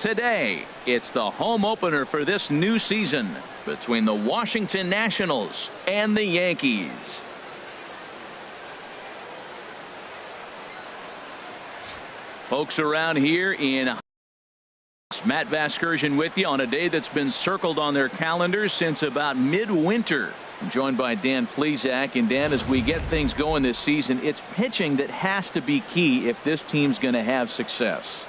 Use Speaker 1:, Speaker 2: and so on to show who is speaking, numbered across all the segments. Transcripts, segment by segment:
Speaker 1: Today, it's the home opener for this new season between the Washington Nationals and the Yankees. Folks around here in Matt Vasgersian with you on a day that's been circled on their calendars since about midwinter. I'm joined by Dan Plesac. And Dan, as we get things going this season, it's pitching that has to be key if this team's going to have success.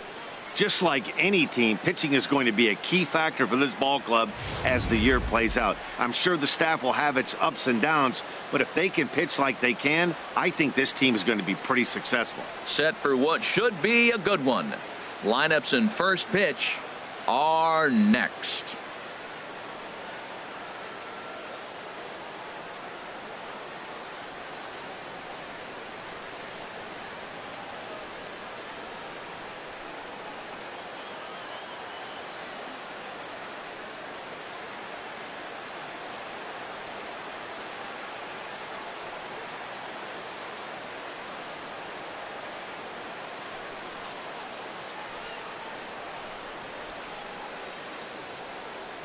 Speaker 2: Just like any team, pitching is going to be a key factor for this ball club as the year plays out. I'm sure the staff will have its ups and downs, but if they can pitch like they can, I think this team is going to be pretty successful.
Speaker 1: Set for what should be a good one. Lineups and first pitch are next.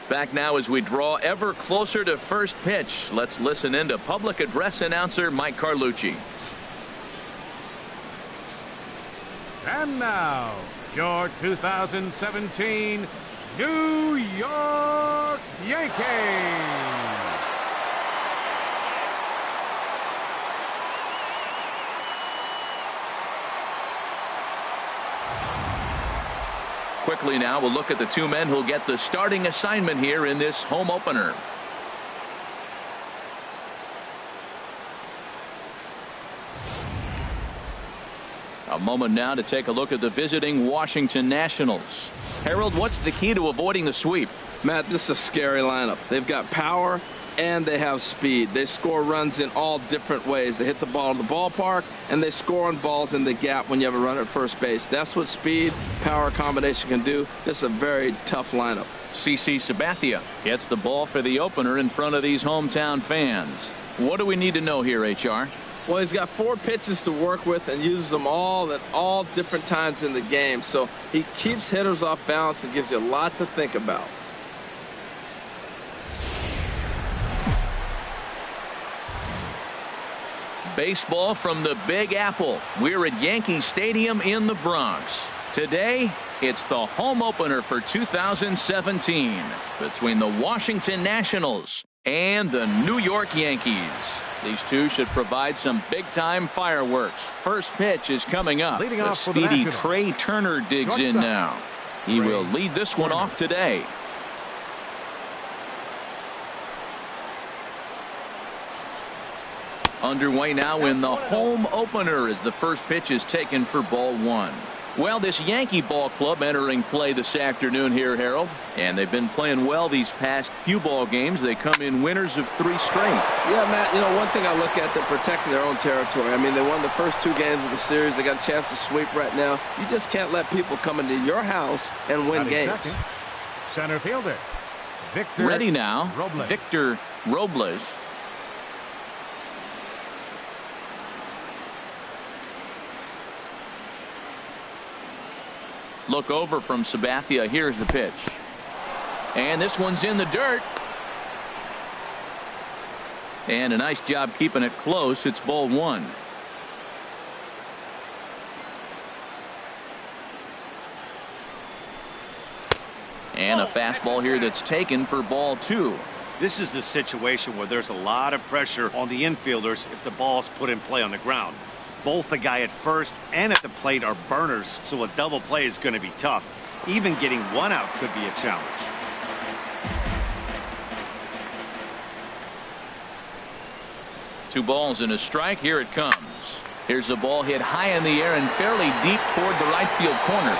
Speaker 1: Back now as we draw ever closer to first pitch. Let's listen in to public address announcer Mike Carlucci.
Speaker 3: And now, your 2017 New York Yankees.
Speaker 1: Quickly now, we'll look at the two men who'll get the starting assignment here in this home opener. A moment now to take a look at the visiting Washington Nationals. Harold, what's the key to avoiding the sweep?
Speaker 4: Matt, this is a scary lineup. They've got power and they have speed. They score runs in all different ways. They hit the ball in the ballpark and they score on balls in the gap when you have a runner at first base. That's what speed, power combination can do. This is a very tough lineup.
Speaker 1: CC Sabathia gets the ball for the opener in front of these hometown fans. What do we need to know here, HR?
Speaker 4: Well, he's got 4 pitches to work with and uses them all at all different times in the game. So he keeps hitters off balance and gives you a lot to think about.
Speaker 1: Baseball from the Big Apple. We're at Yankee Stadium in the Bronx. Today, it's the home opener for 2017 between the Washington Nationals and the New York Yankees. These two should provide some big-time fireworks. First pitch is coming up.
Speaker 3: Leading
Speaker 1: the
Speaker 3: off for the
Speaker 1: speedy
Speaker 3: Nationals,
Speaker 1: Trey Turner digs in now. He will lead this one off today. Underway now in the home opener as the first pitch is taken for ball 1. Well, this Yankee ball club entering play this afternoon here, Harold, and they've been playing well these past few ball games. They come in winners of 3 straight.
Speaker 4: Yeah, Matt, you know, one thing I look at, they're protecting their own territory. I mean, they won the first 2 games of the series. They got a chance to sweep right now. You just can't let people come into your house and win games.
Speaker 3: Second, center fielder Victor
Speaker 1: Ready now,
Speaker 3: Robles.
Speaker 1: Victor Robles. Look over from Sabathia. Here's the pitch. And this one's in the dirt. And a nice job keeping it close. It's ball 1. And a fastball here that's taken for ball 2.
Speaker 2: This is the situation where there's a lot of pressure on the infielders if the ball's put in play on the ground. Both the guy at first and at the plate are burners, so a double play is going to be tough. Even getting 1 out could be a challenge.
Speaker 1: Two balls and a strike. Here it comes. Here's a ball hit high in the air and fairly deep toward the right field corner.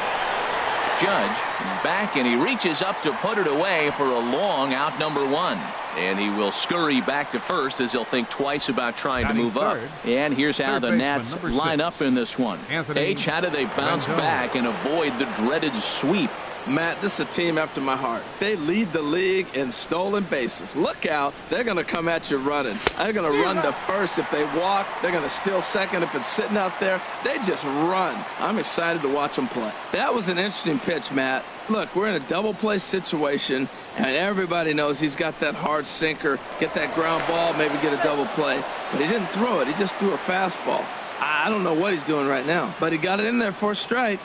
Speaker 1: Judge is back and he reaches up to put it away for a long out, number 1. And he will scurry back to first as he'll think twice about trying to move up. And here's how the Nats line up in this one. H, how do they bounce back and avoid the dreaded sweep?
Speaker 4: Matt, this is a team after my heart. They lead the league in stolen bases. Look out. They're going to come at you running. They're going to run to first if they walk. They're going to steal second if it's sitting out there. They just run. I'm excited to watch them play. That was an interesting pitch, Matt. Look, we're in a double play situation, and everybody knows he's got that hard sinker, get that ground ball, maybe get a double play. But he didn't throw it. He just threw a fastball. I don't know what he's doing right now, but he got it in there for a strike.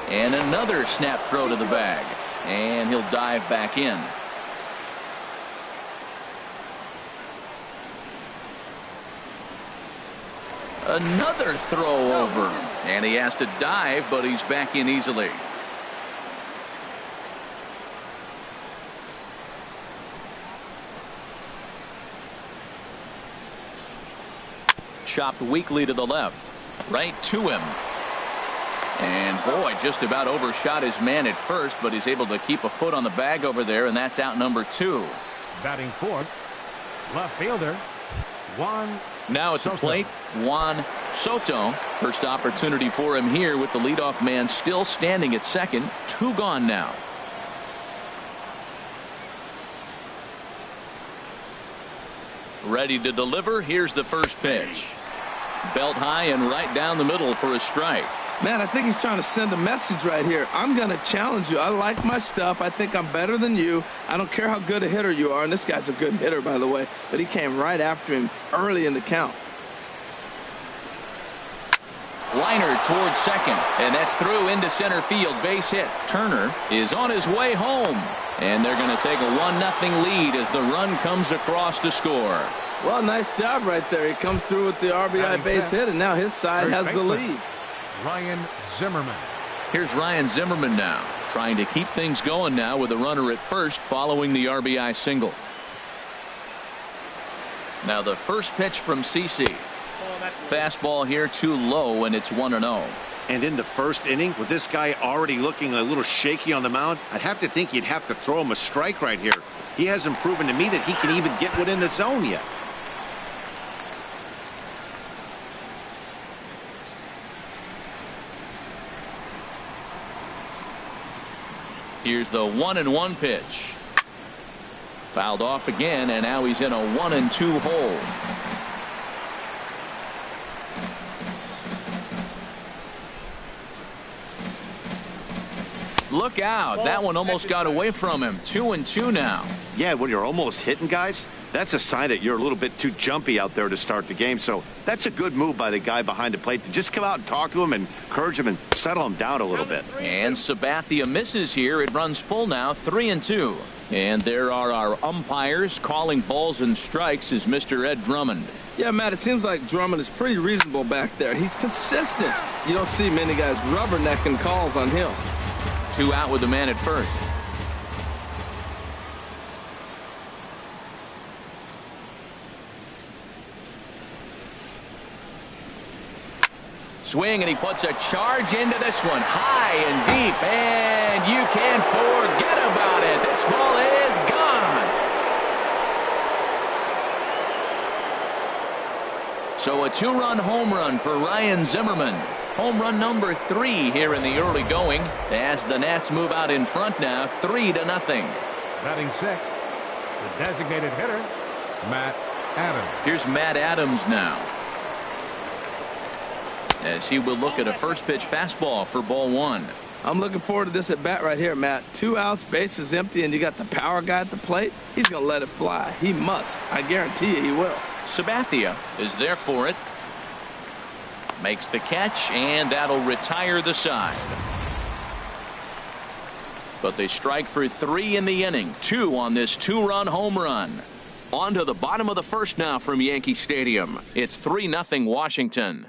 Speaker 1: And another snap throw to the bag. And he'll dive back in. Another throw over. And he has to dive, but he's back in easily. Chopped weakly to the left. Right to him. And boy, just about overshot his man at first, but he's able to keep a foot on the bag over there, and that's out number 2.
Speaker 3: Batting fourth, left fielder, Juan
Speaker 1: Now at the plate, Juan Soto. First opportunity for him here with the leadoff man still standing at second. 2 gone now. Ready to deliver. Here's the first pitch. Belt high and right down the middle for a strike.
Speaker 4: Man, I think he's trying to send a message right here. I'm going to challenge you. I like my stuff. I think I'm better than you. I don't care how good a hitter you are. And this guy's a good hitter, by the way. But he came right after him early in the count.
Speaker 1: Liner towards second. And that's through into center field. Base hit. Turner is on his way home. And they're going to take a 1-0 lead as the run comes across to score.
Speaker 4: Well, nice job right there. He comes through with the RBI base hit, and now his side has the lead.
Speaker 3: Ryan Zimmerman.
Speaker 1: Here's Ryan Zimmerman now, trying to keep things going now with a runner at first following the RBI single. Now the first pitch from CC. Fastball here too low, and it's 1-0.
Speaker 2: And in the first inning, with this guy already looking a little shaky on the mound, I'd have to think you'd have to throw him a strike right here. He hasn't proven to me that he can even get within the zone yet.
Speaker 1: Here's the 1-1 pitch. Fouled off again, and now he's in a 1-2 hole. Look out. That one almost got away from him. 2-2 now.
Speaker 2: Yeah, when you're almost hitting guys, that's a sign that you're a little bit too jumpy out there to start the game. So that's a good move by the guy behind the plate to just come out and talk to him and encourage him and settle him down a little bit.
Speaker 1: And Sabathia misses here. It runs full now, 3-2. And there are our umpires calling balls and strikes is Mr. Ed Drummond.
Speaker 4: Yeah, Matt, it seems like Drummond is pretty reasonable back there. He's consistent. You don't see many guys rubbernecking calls on him.
Speaker 1: 2 out with the man at first. Swing, and he puts a charge into this one. High and deep, and you can't forget about it. This ball is gone. So a 2-run home run for Ryan Zimmerman. Home run number 3 here in the early going as the Nats move out in front now, 3-0.
Speaker 3: Batting sixth, the designated hitter, Matt Adams.
Speaker 1: Here's Matt Adams now, as he will look at a first pitch fastball for ball 1.
Speaker 4: I'm looking forward to this at bat right here, Matt. 2 outs, bases empty, and you got the power guy at the plate. He's going to let it fly. He must. I guarantee you he will.
Speaker 1: Sabathia is there for it. Makes the catch, and that'll retire the side. But they strike for 3 in the inning. 2 on this 2-run home run. On to the bottom of the first now from Yankee Stadium. It's 3-0 Washington.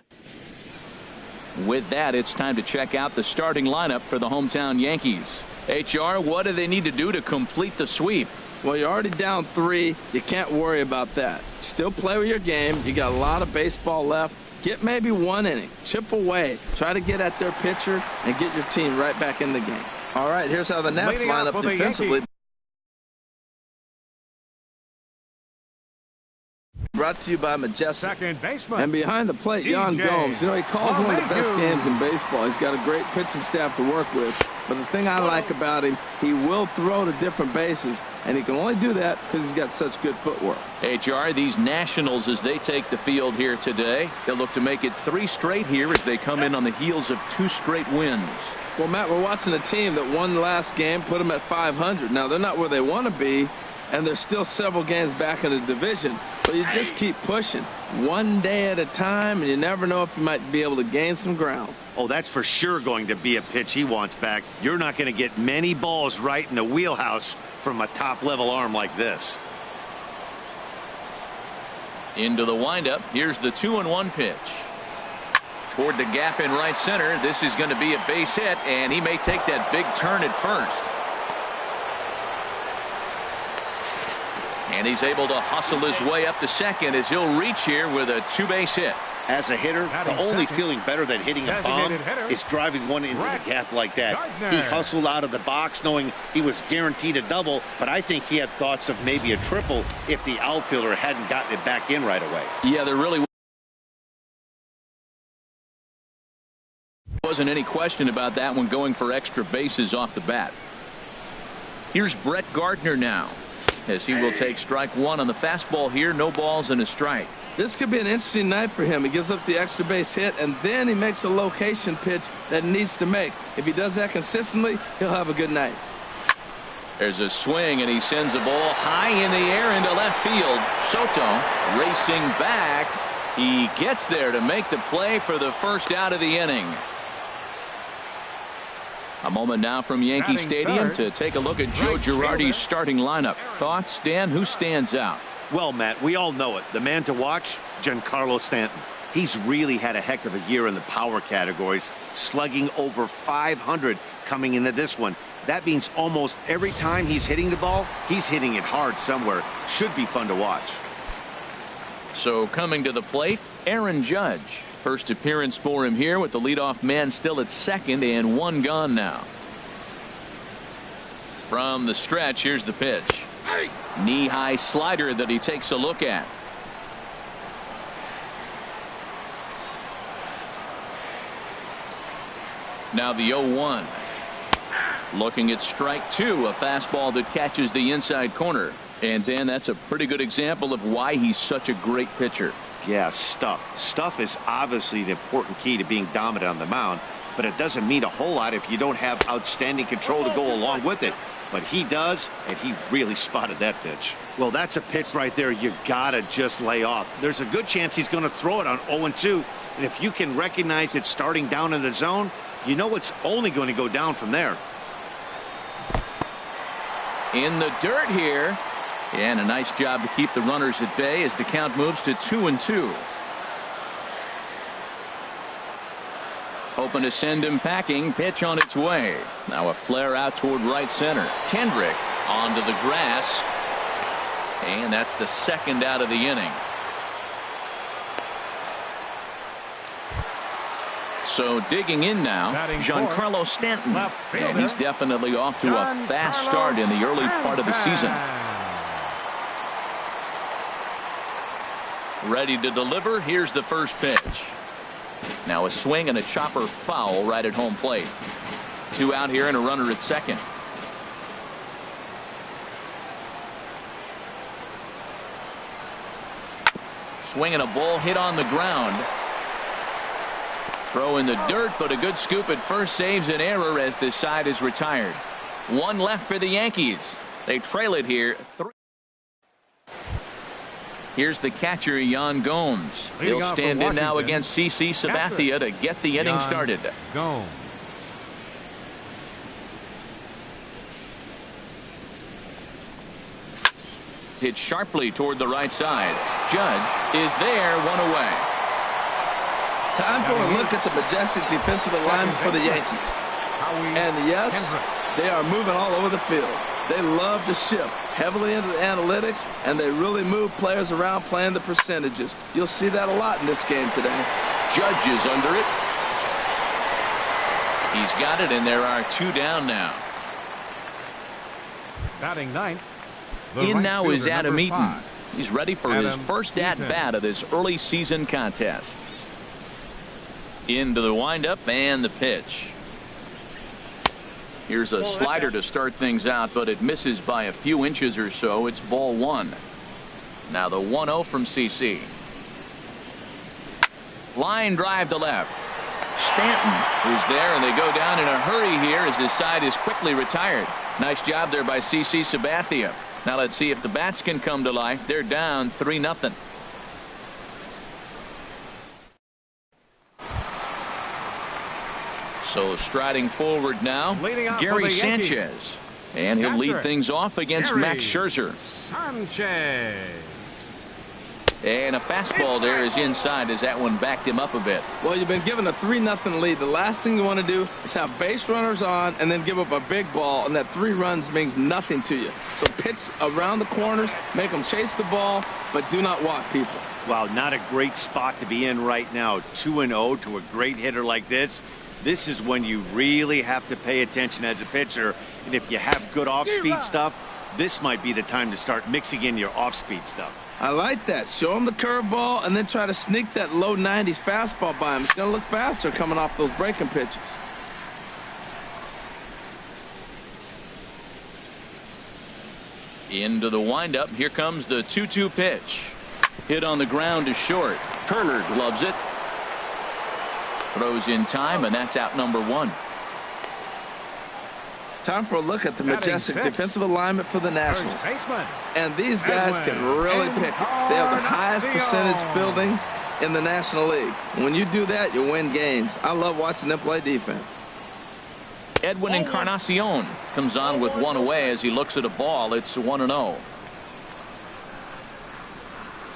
Speaker 1: With that, it's time to check out the starting lineup for the hometown Yankees. HR, what do they need to do to complete the sweep?
Speaker 4: Well, you're already down 3. You can't worry about that. Still play with your game. You got a lot of baseball left. Get maybe 1 inning. Chip away. Try to get at their pitcher and get your team right back in the game. All right, here's how the Nats line up defensively. Right brought to you by Majestic.
Speaker 3: Second baseman.
Speaker 4: And behind the plate, Yan
Speaker 3: DJ
Speaker 4: Gomes. You know, he calls one of the best
Speaker 3: LeMahieu.
Speaker 4: games in baseball. He's got a great pitching staff to work with. But the thing I like about him, he will throw to different bases, and he can only do that because he's got such good footwork.
Speaker 1: HR, these Nationals, as they take the field here today, they'll look to make it 3 straight here as they come in on the heels of 2 straight wins.
Speaker 4: Well, Matt, we're watching a team that won the last game, put them at 500. Now, they're not where they want to be, and they're still several games back in the division. But you just keep pushing one day at a time, and you never know if you might be able to gain some ground.
Speaker 2: Oh, that's for sure going to be a pitch he wants back. You're not going to get many balls right in the wheelhouse from a top-level arm like this.
Speaker 1: Into the windup. Here's the 2-1 pitch. Toward the gap in right center. This is going to be a base hit, and he may take that big turn at first. And he's able to hustle his way up to second as he'll reach here with a 2-base hit.
Speaker 2: As a hitter, the only feeling better than hitting a bomb is driving one into the gap like that. He hustled out of the box knowing he was guaranteed a double, but I think he had thoughts of maybe a triple if the outfielder hadn't gotten it back in right away.
Speaker 1: Yeah, there really wasn't any question about that one, going for extra bases off the bat. Here's Brett Gardner now, as he will take strike 1 on the fastball here. No balls and a strike.
Speaker 4: This could be an interesting night for him. He gives up the extra base hit, and then he makes a location pitch that he needs to make. If he does that consistently, he'll have a good night.
Speaker 1: There's a swing, and he sends a ball high in the air into left field. Soto racing back. He gets there to make the play for the first out of the inning. A moment now from Yankee Stadium to take a look at Joe Girardi's starting lineup. Thoughts, Dan? Who stands out?
Speaker 2: Well, Matt, we all know it. The man to watch, Giancarlo Stanton. He's really had a heck of a year in the power categories, slugging over 500 coming into this one. That means almost every time he's hitting the ball, he's hitting it hard somewhere. Should be fun to watch.
Speaker 1: So coming to the plate, Aaron Judge. First appearance for him here with the leadoff man still at second and 1 gone now. From the stretch, here's the pitch. Knee-high slider that he takes a look at. Now the 0-1. Looking at strike 2, a fastball that catches the inside corner. And then that's a pretty good example of why he's such a great pitcher.
Speaker 2: Yeah, stuff. Stuff is obviously the important key to being dominant on the mound, but it doesn't mean a whole lot if you don't have outstanding control to go along with it. But he does, and he really spotted that pitch. Well, that's a pitch right there you gotta just lay off. There's a good chance he's going to throw it on 0-2, and if you can recognize it starting down in the zone, you know it's only going to go down from there.
Speaker 1: In the dirt here, and a nice job to keep the runners at bay as the count moves to 2-2. Hoping to send him packing. Pitch on its way. Now a flare out toward right center. Kendrick onto the grass. And that's the second out of the inning. So digging in now, Giancarlo Stanton. And he's definitely off to a fast start in the early part of the season. Ready to deliver. Here's the first pitch. Now a swing and a chopper foul right at home plate. 2 out here and a runner at second. Swinging a ball hit on the ground. Throw in the dirt, but a good scoop at first saves an error as this side is retired. 1 left for the Yankees. They trail it here. 3. Here's the catcher, Yan Gomes. He'll stand in now against CC Sabathia to get the inning started.
Speaker 3: Gomes.
Speaker 1: Hit sharply toward the right side. Judge is there, 1 away.
Speaker 4: Time for a look at the majestic defensive alignment for the Yankees. And yes, they are moving all over the field. They love to shift heavily into the analytics, and they really move players around playing the percentages. You'll see that a lot in this game today.
Speaker 1: Judge is under it. He's got it, and there are 2 down now.
Speaker 3: Batting ninth.
Speaker 1: In now is Adam Eaton. He's ready for his first at-bat of this early season contest. Into the windup and the pitch. Here's a slider to start things out, but it misses by a few inches or so. It's ball one. Now the 1-0 from CC. Line drive to left. Stanton is there, and they go down in a hurry here as his side is quickly retired. Nice job there by CC Sabathia. Now let's see if the bats can come to life. They're down 3-0. So striding forward now, Gary Sanchez. And he'll lead things off against Max Scherzer.
Speaker 3: Sanchez.
Speaker 1: And a fastball there is inside as that one backed him up a bit.
Speaker 4: Well, you've been given a 3-0 lead. The last thing you want to do is have base runners on and then give up a big ball, and that 3 runs means nothing to you. So pitch around the corners, make them chase the ball, but do not walk people.
Speaker 2: Wow, not a great spot to be in right now. 2-0 to a great hitter like this. This is when you really have to pay attention as a pitcher. And if you have good off-speed stuff, this might be the time to start mixing in your off-speed stuff.
Speaker 4: I like that. Show him the curveball and then try to sneak that low 90s fastball by him. It's going to look faster coming off those breaking pitches.
Speaker 1: Into the windup. Here comes the 2-2 pitch. Hit on the ground to short. Turner gloves it. Throws in time, and that's out number 1.
Speaker 4: Time for a look at the majestic defensive alignment for the Nationals. And these guys can really pick it. They have the highest percentage fielding in the National League. When you do that, you win games. I love watching them play defense.
Speaker 1: Edwin Encarnacion comes on with one away as he looks at a ball. It's 1-0.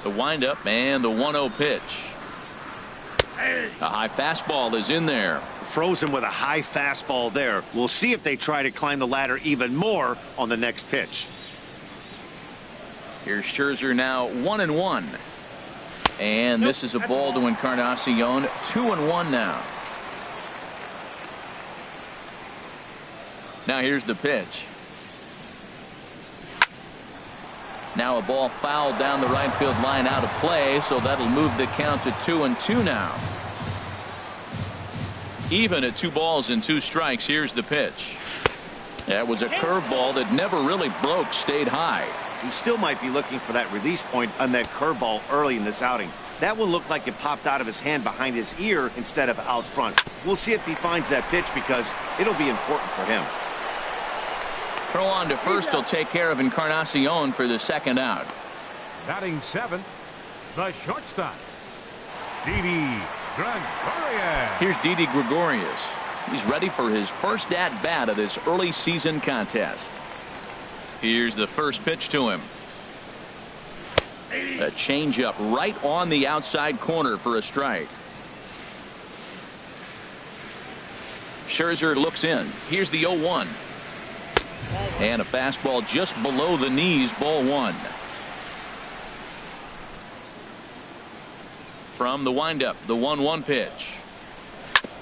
Speaker 1: The windup and the 1-0 pitch. A high fastball is in there.
Speaker 2: Frozen with a high fastball there. We'll see if they try to climb the ladder even more on the next pitch.
Speaker 1: Here's Scherzer now 1-1. And this is a ball to Encarnacion. 2-1 now. Now here's the pitch. Now a ball fouled down the right field line out of play, so that'll move the count to 2-2 now. Even at 2 balls and 2 strikes. Here's the pitch. That was a curveball that never really broke, stayed high.
Speaker 2: He still might be looking for that release point on that curveball early in this outing. That one looked like it popped out of his hand behind his ear instead of out front. We'll see if he finds that pitch because it'll be important for him.
Speaker 1: Throw on to first will take care of Encarnacion for the second out.
Speaker 3: Batting 7th, the shortstop, Didi Gregorius.
Speaker 1: Here's Didi Gregorius. He's ready for his first at-bat of this early season contest. Here's the first pitch to him. A changeup right on the outside corner for a strike. Scherzer looks in. Here's the 0-1. And a fastball just below the knees, ball 1. From the windup, the 1-1 pitch.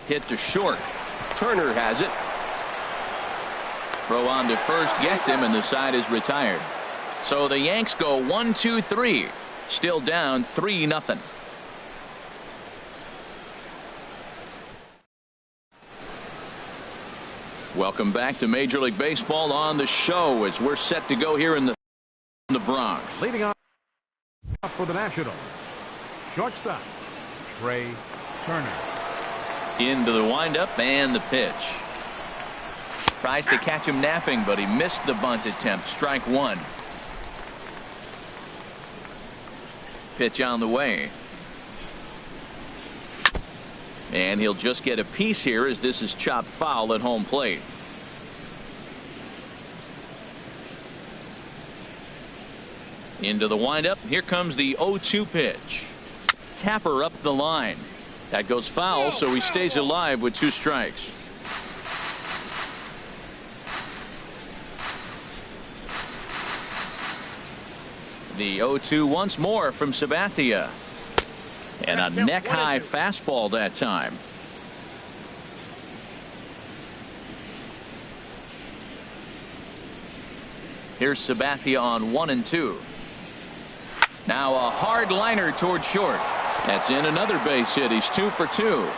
Speaker 1: Hit to short. Turner has it. Throw on to first, gets him, and the side is retired. So the Yanks go 1-2-3. Still down 3-0. Welcome back to Major League Baseball on the show as we're set to go here in the Bronx.
Speaker 3: Leading off for the Nationals, shortstop, Trey Turner.
Speaker 1: Into the windup and the pitch. Tries to catch him napping, but he missed the bunt attempt. Strike 1. Pitch on the way. And he'll just get a piece here as this is chopped foul at home plate. Into the windup. Here comes the 0-2 pitch. Tapper up the line. That goes foul, so he stays alive with 2 strikes. The 0-2 once more from Sabathia. And a neck-high fastball that time. Here's Sabathia on 1-2. Now a hard liner toward short. That's in another base hit. He's 2 for 2.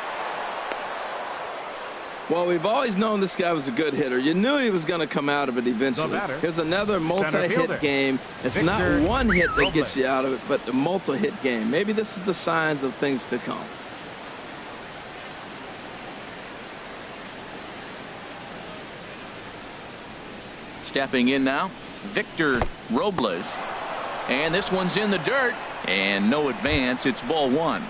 Speaker 4: Well, we've always known this guy was a good hitter. You knew he was going to come out of it eventually. Here's another multi-hit game. It's not one hit that gets you out of it, but the multi-hit game. Maybe this is the signs of things to come.
Speaker 1: Stepping in now, Victor Robles. And this one's in the dirt. And no advance. It's ball 1.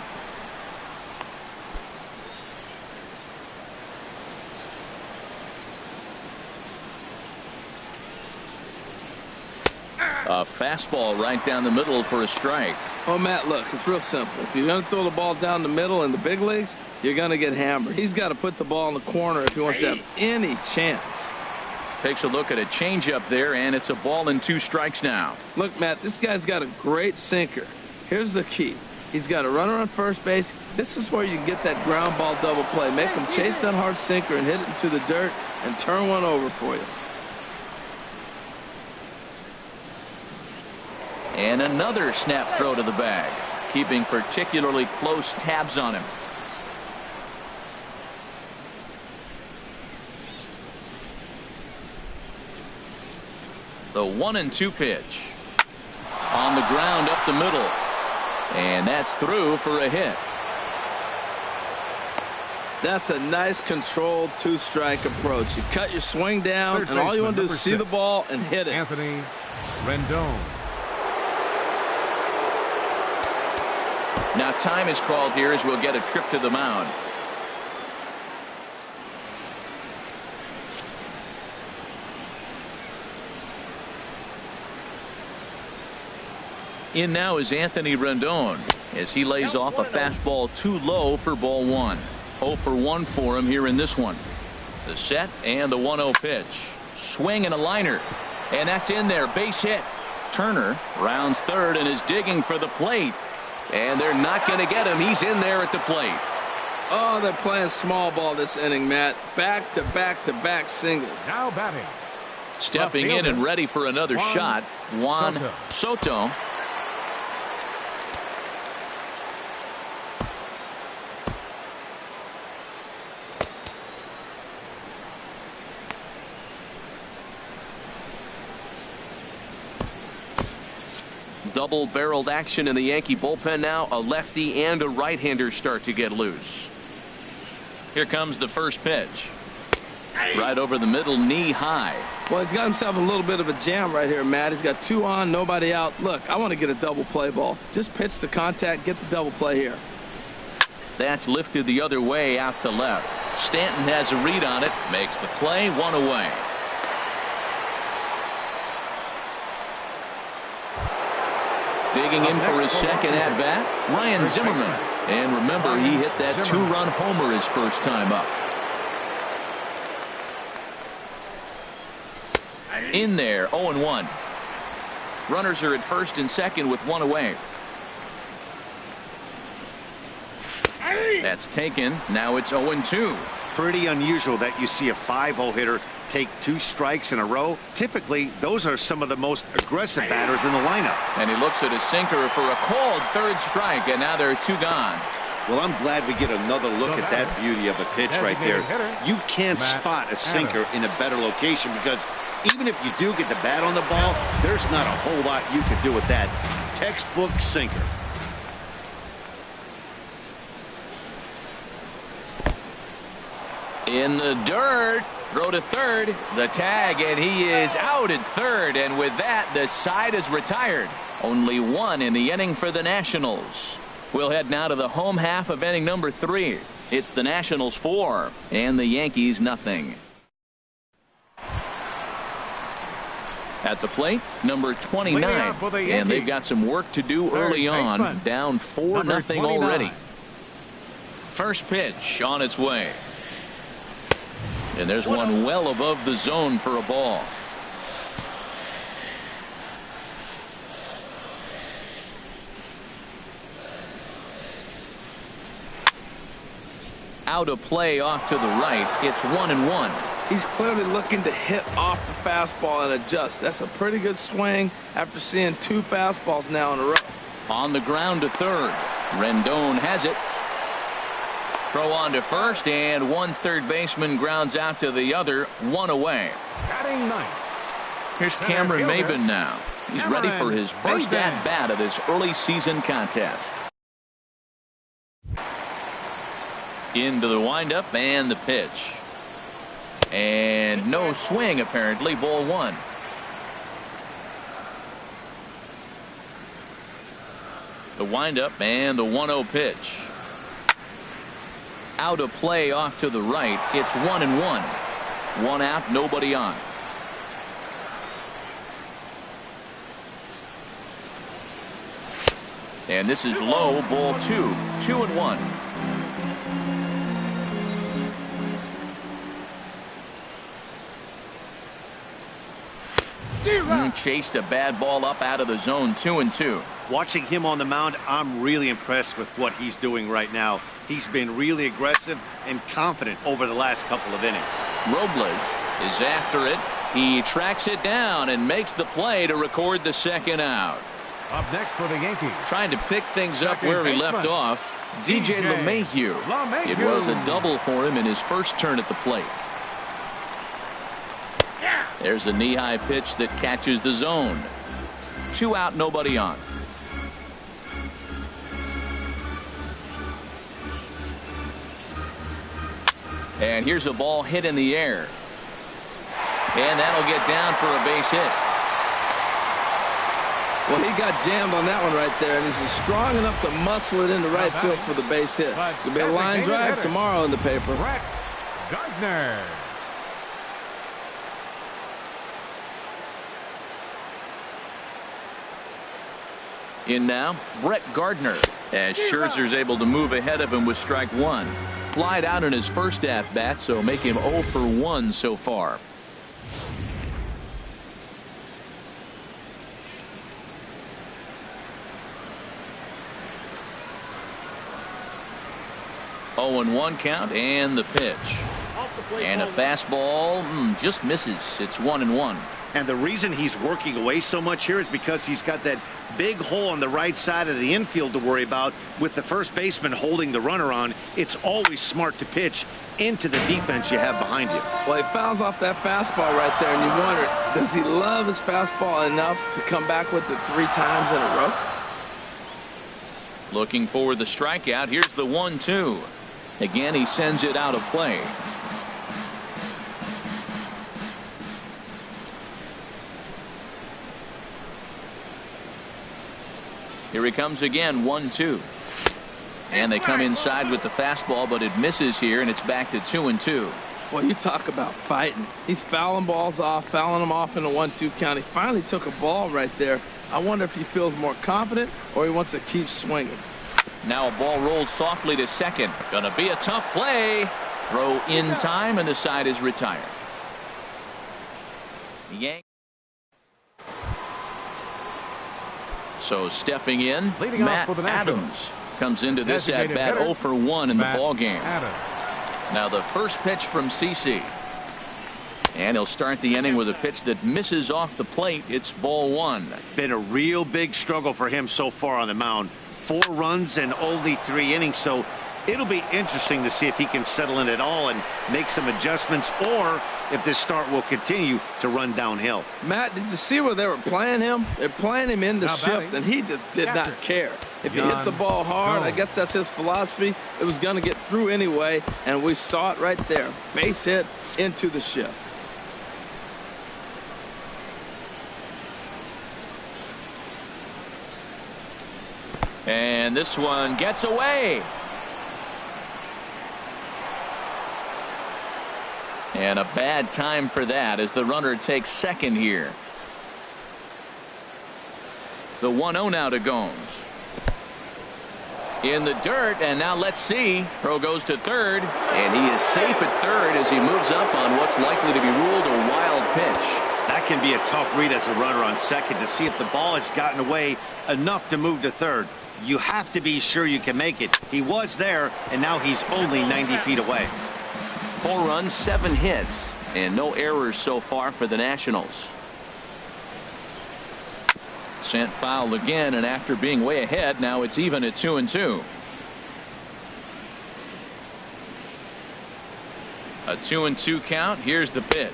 Speaker 1: A fastball right down the middle for a strike.
Speaker 4: Oh, Matt, look, it's real simple. If you're going to throw the ball down the middle in the big leagues, you're going to get hammered. He's got to put the ball in the corner if he wants to have any chance.
Speaker 1: Takes a look at a changeup there, and it's a ball and 2 strikes now.
Speaker 4: Look, Matt, this guy's got a great sinker. Here's the key. He's got a runner on first base. This is where you get that ground ball double play. Make him chase that hard sinker and hit it into the dirt and turn one over for you.
Speaker 1: And another snap throw to the bag, keeping particularly close tabs on him. The 1-2 pitch. On the ground up the middle. And that's through for a hit.
Speaker 4: That's a nice controlled 2-strike approach. You cut your swing down, and all you want to do is see the ball and hit it.
Speaker 3: Anthony Rendon.
Speaker 1: Now time is called here as we'll get a trip to the mound. In now is Anthony Rendon as he lays off a fastball too low for ball 1. 0 for 1 for him here in this one. The set and the 1-0 pitch. Swing and a liner. And that's in there. Base hit. Turner rounds third and is digging for the plate. And they're not going to get him. He's in there at the plate.
Speaker 4: Oh, they're playing small ball this inning, Matt. Back-to-back-to-back singles.
Speaker 3: Now batting.
Speaker 1: Stepping in and ready for another shot, Juan Soto. Double-barreled action in the Yankee bullpen now. A lefty and a right-hander start to get loose. Here comes the first pitch. Right over the middle, knee high.
Speaker 4: Well, he's got himself a little bit of a jam right here, Matt. He's got 2 on, nobody out. Look, I want to get a double play ball. Just pitch the contact, get the double play here.
Speaker 1: That's lifted the other way out to left. Stanton has a read on it, makes the play, 1 away. Digging in for his second at-bat, Ryan Zimmerman. And remember, he hit that 2-run homer his first time up. In there, 0-1. Runners are at first and second with 1 away. That's taken. Now it's 0-2.
Speaker 2: Pretty unusual that you see a 5-0 hitter take 2 strikes in a row. Typically, those are some of the most aggressive batters in the lineup.
Speaker 1: And he looks at his sinker for a called 3rd strike, and now there are 2 gone.
Speaker 2: Well, I'm glad we get another look at that beauty of a pitch right there. You can't spot a sinker in a better location because even if you do get the bat on the ball, there's not a whole lot you can do with that. Textbook sinker.
Speaker 1: In the dirt. Throw to third. The tag, and he is out at third. And with that, the side is retired. Only 1 in the inning for the Nationals. We'll head now to the home half of inning number 3. It's the Nationals 4 and the Yankees nothing. At the plate, number 29. And they've got some work to do early on. Down 4-0 already. First pitch on its way. And there's one well above the zone for a ball. Out of play off to the right. It's 1-1.
Speaker 4: He's clearly looking to hit off the fastball and adjust. That's a pretty good swing after seeing 2 fastballs now in a row.
Speaker 1: On the ground to third. Rendon has it. Throw on to first, and one third baseman grounds out to the other, one away.
Speaker 3: Batting ninth.
Speaker 1: Here's Cameron Maybin now. He's ready for his first at-bat of this early season contest. Into the windup and the pitch. And no swing apparently, ball one. The windup and the 1-0 pitch. Out of play off to the right. It's 1-1. One out, nobody on. And this is low, ball 2. 2-1. Chased a bad ball up out of the zone. 2-2.
Speaker 2: Watching him on the mound, I'm really impressed with what he's doing right now. He's been really aggressive and confident over the last couple of innings.
Speaker 1: Robles is after it. He tracks it down and makes the play to record the second out.
Speaker 3: Up next for the Yankees.
Speaker 1: Trying to pick things up where he left off. DJ LeMahieu. It was a double for him in his first turn at the plate. There's a knee-high pitch that catches the zone. 2 out, nobody on. And here's a ball hit in the air. And that'll get down for a base hit.
Speaker 4: Well, he got jammed on that one right there, and he's strong enough to muscle it into right field for the base hit. It's going to be a line drive tomorrow in the paper.
Speaker 3: Brett Gardner.
Speaker 1: In now, Brett Gardner, as Scherzer's able to move ahead of him with strike one. Flied out in his first at-bat, so make him 0 for 1 so far. Oh, and 1 count, and the pitch. And a fastball just misses. It's 1-1.
Speaker 2: And the reason he's working away so much here is because he's got that big hole on the right side of the infield to worry about. With the first baseman holding the runner on, it's always smart to pitch into the defense you have behind you.
Speaker 4: Well, he fouls off that fastball right there, and you wonder, does he love his fastball enough to come back with it 3 times in a row?
Speaker 1: Looking for the strikeout. Here's the 1-2. Again, he sends it out of play. Here he comes again, 1-2. And they come inside with the fastball, but it misses here, and it's back to 2-2.
Speaker 4: Well, you talk about fighting. He's fouling balls off, fouling them off in a 1-2 count. He finally took a ball right there. I wonder if he feels more confident or he wants to keep swinging.
Speaker 1: Now a ball rolls softly to second. Gonna be a tough play. Throw in time, and the side is retired. So stepping in, Matt Adams comes into this at-bat 0 for 1 in the ball game. Now the first pitch from CC. And he'll start the inning with a pitch that misses off the plate. It's ball 1.
Speaker 2: Been a real big struggle for him so far on the mound. 4 runs in only 3 innings, so it'll be interesting to see if he can settle in at all and make some adjustments, or if this start will continue to run downhill.
Speaker 4: Matt, did you see where they were playing him? They're playing him in the shift, and he just did not care. If he hit the ball hard, I guess that's his philosophy. It was going to get through anyway, and we saw it right there. Base hit into the shift.
Speaker 1: And this one gets away. And a bad time for that as the runner takes second here. The 1-0 now to Gomes. In the dirt, and now let's see. Throw goes to third, and he is safe at third as he moves up on what's likely to be ruled a wild pitch.
Speaker 2: That can be a tough read as a runner on second to see if the ball has gotten away enough to move to third. You have to be sure you can make it. He was there, and now he's only 90 feet away.
Speaker 1: 4 runs, 7 hits, and no errors so far for the Nationals. Sent foul again, and after being way ahead, now it's even at 2-2. A 2-2 count. Here's the pitch.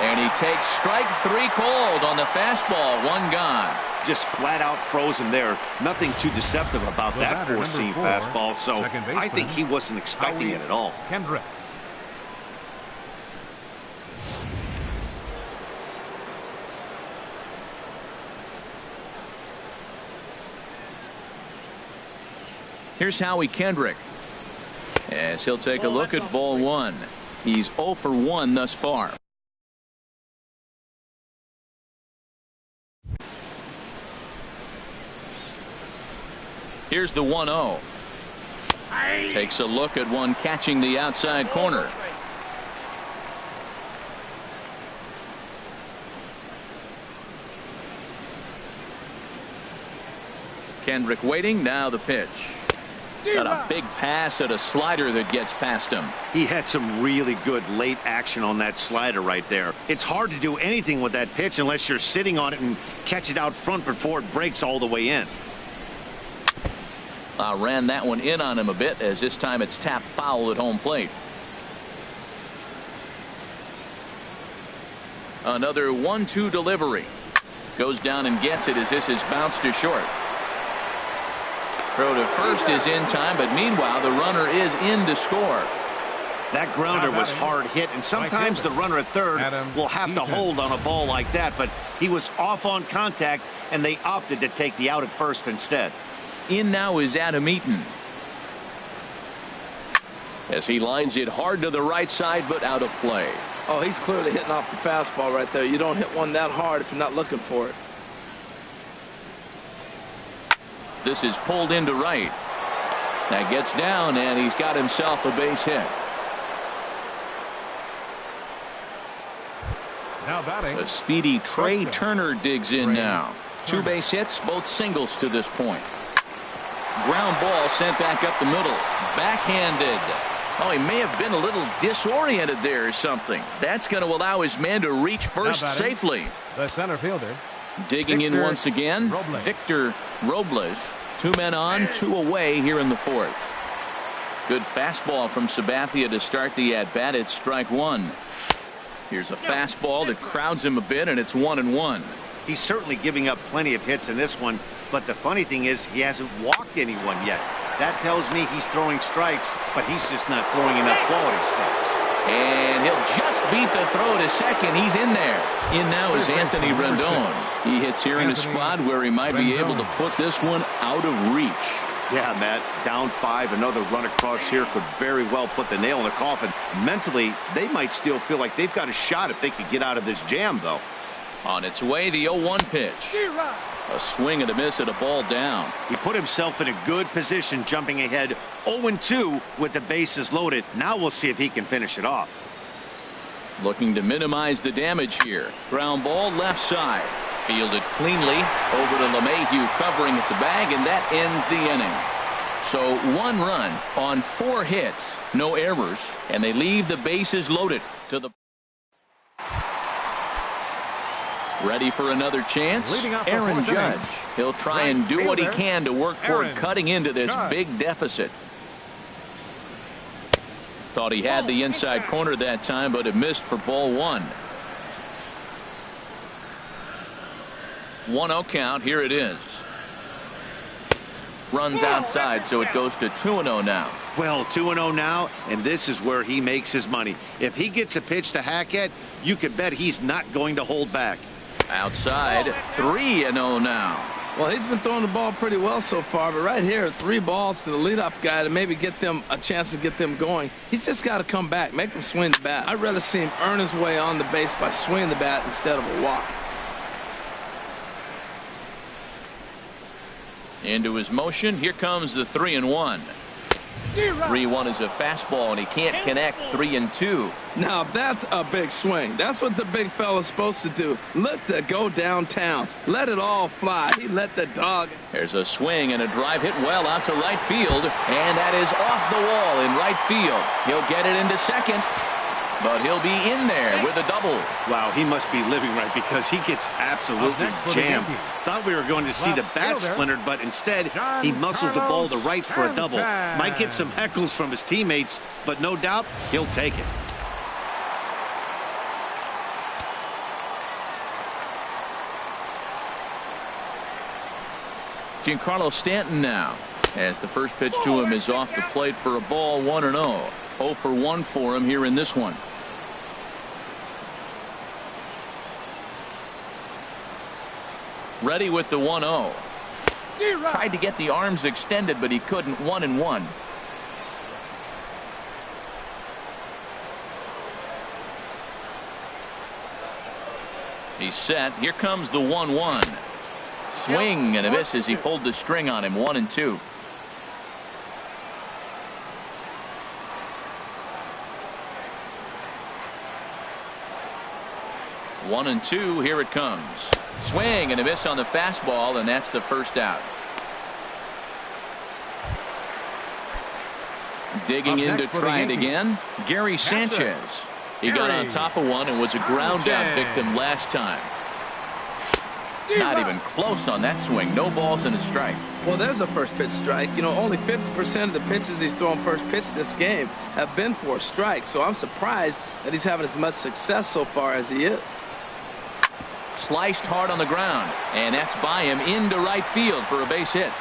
Speaker 1: And he takes strike 3 called on the fastball. 1 gone.
Speaker 2: Just flat out frozen there. Nothing too deceptive about
Speaker 3: The
Speaker 2: that
Speaker 3: batter,
Speaker 2: four-seam
Speaker 3: number 4,
Speaker 2: fastball. So
Speaker 3: second
Speaker 2: I think
Speaker 3: baseman,
Speaker 2: he wasn't expecting it at all.
Speaker 3: Kendrick.
Speaker 1: Here's Howie Kendrick as he'll take a look at ball 1. He's 0 for 1 thus far. Here's the 1-0. Takes a look at one catching the outside corner. Kendrick waiting. Now the pitch. Got a big pass at a slider that gets past him.
Speaker 2: He had some really good late action on that slider right there. It's hard to do anything with that pitch unless you're sitting on it and catch it out front before it breaks all the way in.
Speaker 1: Ran that one in on him a bit, as this time it's tapped foul at home plate. Another 1-2 delivery. Goes down and gets it as this is bounced to short. Throw to first is in time, but meanwhile the runner is in to score.
Speaker 2: That grounder was hard hit, and sometimes the runner at third will have to hold on a ball like that, but he was off on contact, and they opted to take the out at first instead.
Speaker 1: In now is Adam Eaton, as he lines it hard to the right side, but out of play.
Speaker 4: Oh, he's clearly hitting off the fastball right there. You don't hit one that hard if you're not looking for it.
Speaker 1: This is pulled into right. That gets down, and he's got himself a base hit.
Speaker 3: Now batting.
Speaker 1: The speedy Trey Turner digs in now. 2 base hits, both singles to this point. Ground ball sent back up the middle. Backhanded. Oh, he may have been a little disoriented there or something. That's going to allow his man to reach first safely.
Speaker 3: The center fielder.
Speaker 1: Digging in once again,
Speaker 3: Robles.
Speaker 1: Victor Robles. 2 men on, 2 away here in the 4th. Good fastball from Sabathia to start the at-bat. It's strike 1. Here's a fastball that crowds him a bit, and it's 1-1.
Speaker 2: He's certainly giving up plenty of hits in this one, but the funny thing is he hasn't walked anyone yet. That tells me he's throwing strikes, but he's just not throwing enough quality strikes.
Speaker 1: And he'll just beat the throw to second. He's in there. In now is Anthony Rendon. He hits here in a spot where he might be able to put this one out of reach.
Speaker 2: Yeah, Matt, down 5, another run across here could very well put the nail in the coffin. Mentally, they might still feel like they've got a shot if they could get out of this jam, though.
Speaker 1: On its way, the 0-1 pitch. A swing and a miss at a ball down.
Speaker 2: He put himself in a good position, jumping ahead 0-2 with the bases loaded. Now we'll see if he can finish it off.
Speaker 1: Looking to minimize the damage here. Ground ball left side. Fielded cleanly over to LeMahieu, covering at the bag, and that ends the inning. So 1 run on 4 hits, no errors, and they leave the bases loaded to the. Ready for another chance? Aaron Judge. He'll try and do what he can to work toward cutting into this big deficit. Thought he had the inside corner that time, but it missed for ball 1. 1-0 count. Here it is. Runs outside, so it goes to 2-0 now.
Speaker 2: Well, 2-0 now, and this is where he makes his money. If he gets a pitch to hack at, you can bet he's not going to hold back.
Speaker 1: Outside, 3-0 now.
Speaker 4: Well, he's been throwing the ball pretty well so far, but right here, 3 balls to the leadoff guy to maybe get them a chance to get them going. He's just got to come back, make him swing the bat. I'd rather see him earn his way on the base by swinging the bat instead of a walk.
Speaker 1: Into his motion. Here comes the 3-1. 3-1 is a fastball, and he can't connect. 3-2.
Speaker 4: Now that's a big swing. That's what the big fella's supposed to do. Look to go downtown. Let it all fly. He let the dog.
Speaker 1: There's a swing and a drive hit well out to right field, and that is off the wall in right field. He'll get it into second. but he'll be in there with a double.
Speaker 2: Wow, he must be living right because he gets absolutely jammed. Thought we were going to see the bat splintered, but instead he muscles the ball to right for a double. Might get some heckles from his teammates, but no doubt he'll take it.
Speaker 1: Giancarlo Stanton now, as the first pitch to him is off the plate for a ball, 1-0. 0 for 1 for him here in this one. Ready with the 1-0. Tried to get the arms extended, but he couldn't. 1-1. He's set. Here comes the 1-1. Swing and a miss as he pulled the string on him. 1-2. One and two. Here it comes. Swing and a miss on the fastball, and that's the first out. Digging in to try it again, Gary Sanchez. He got on top of one and was a ground out victim last time. Not even close on that swing. No balls and a strike.
Speaker 4: Well, there's a first pitch strike. You know, only 50% of the pitches he's thrown first pitch this game have been for a strike. So I'm surprised that he's having as much success so far as he is.
Speaker 1: Sliced hard on the ground, and that's by him into right field for a base hit.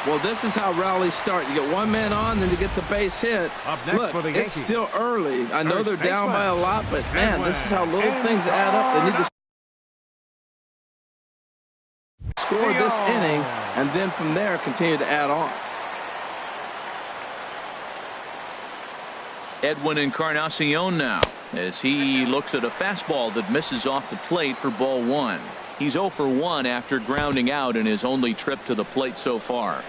Speaker 4: Well, this is how rallies start. You get one man on, then you get the base hit. Look, it's still early. I know they're down by a lot, but man, this is how little things add up. They need to score this inning, and then from there continue to add on.
Speaker 1: Edwin Encarnacion now, as he looks at a fastball that misses off the plate for ball 1. He's 0 for 1 after grounding out in his only trip to the plate so far.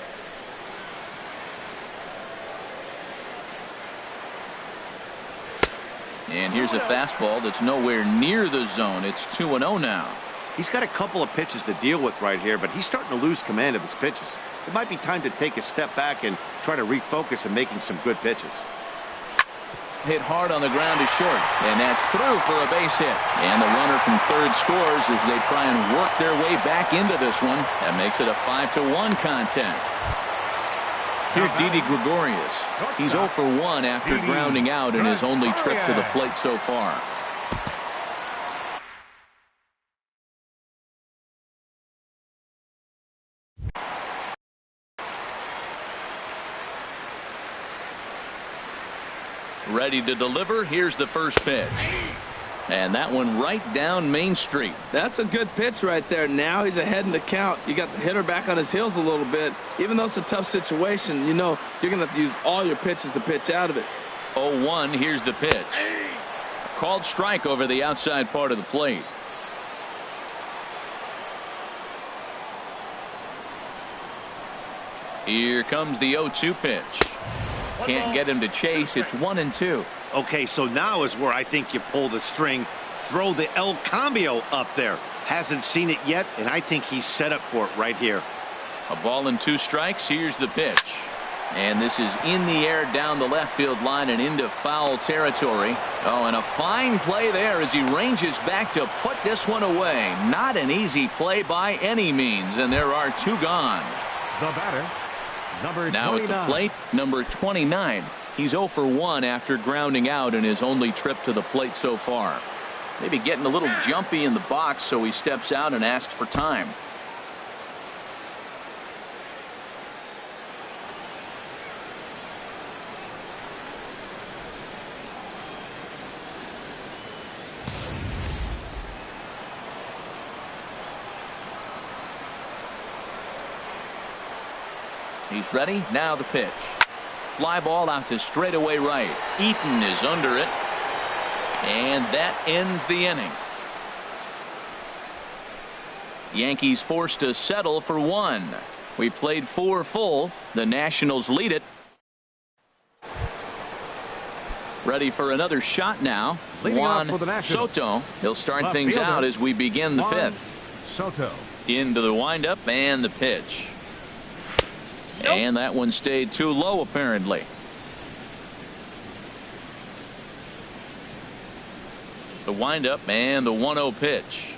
Speaker 1: And here's a fastball that's nowhere near the zone. It's 2-0 now.
Speaker 2: He's got a couple of pitches to deal with right here, but he's starting to lose command of his pitches. It might be time to take a step back and try to refocus on making some good pitches.
Speaker 1: Hit hard on the ground is short, and that's through for a base hit. And the runner from third scores as they try and work their way back into this one. That makes it a 5-1 contest. Here's Didi Gregorius. He's 0 for 1 after grounding out in his only trip to the plate so far. Ready to deliver. Here's the first pitch. And that one right down Main Street.
Speaker 4: That's a good pitch right there. Now he's ahead in the count. You got the hitter back on his heels a little bit. Even though it's a tough situation, you know you're going to have to use all your pitches to pitch out of it.
Speaker 1: 0-1. Here's the pitch. Called strike over the outside part of the plate. Here comes the 0-2 pitch. Can't get him to chase. It's 1-2.
Speaker 2: Okay, so now is where I think you pull the string. Throw the El Cambio up there. Hasn't seen it yet, and I think he's set up for it right here.
Speaker 1: A ball and 2 strikes. Here's the pitch. And this is in the air down the left field line and into foul territory. Oh, and a fine play there as he ranges back to put this one away. Not an easy play by any means, and there are 2 gone.
Speaker 3: The batter, number 29.
Speaker 1: Now at the plate, number 29. He's 0 for 1 after grounding out in his only trip to the plate so far. Maybe getting a little jumpy in the box, so he steps out and asks for time. He's ready. Now the pitch. Fly ball out to straightaway right. Eaton is under it. And that ends the inning. Yankees forced to settle for 1. We played 4 full. The Nationals lead it. Ready for another shot now. Juan Soto. He'll start things out as we begin the 5th.
Speaker 3: Soto.
Speaker 1: Into the windup and the pitch. And that one stayed too low apparently. The windup and the 1-0 pitch.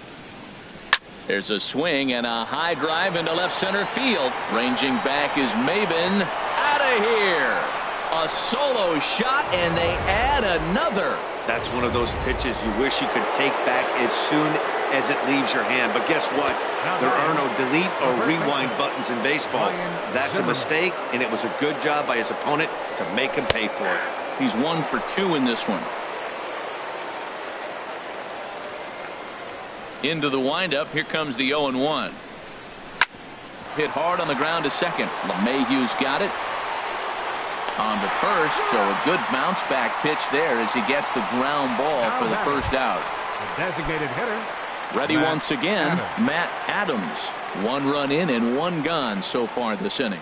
Speaker 1: There's a swing and a high drive into left center field. Ranging back is Maybin. Out of here. A solo shot, and they add another.
Speaker 2: That's one of those pitches you wish you could take back as soon as it leaves your hand. But guess what? There are no delete or rewind buttons in baseball. That's a mistake, and it was a good job by his opponent to make him pay for it.
Speaker 1: He's 1 for 2 in this one. Into the windup. Here comes the 0-1. Hit hard on the ground to second. LeMahieu's got it. On to first, so a good bounce back pitch there as he gets the ground ball for the first out.
Speaker 3: The designated hitter.
Speaker 1: Ready once again, Matt Adams. 1 run in and 1 gone so far this inning.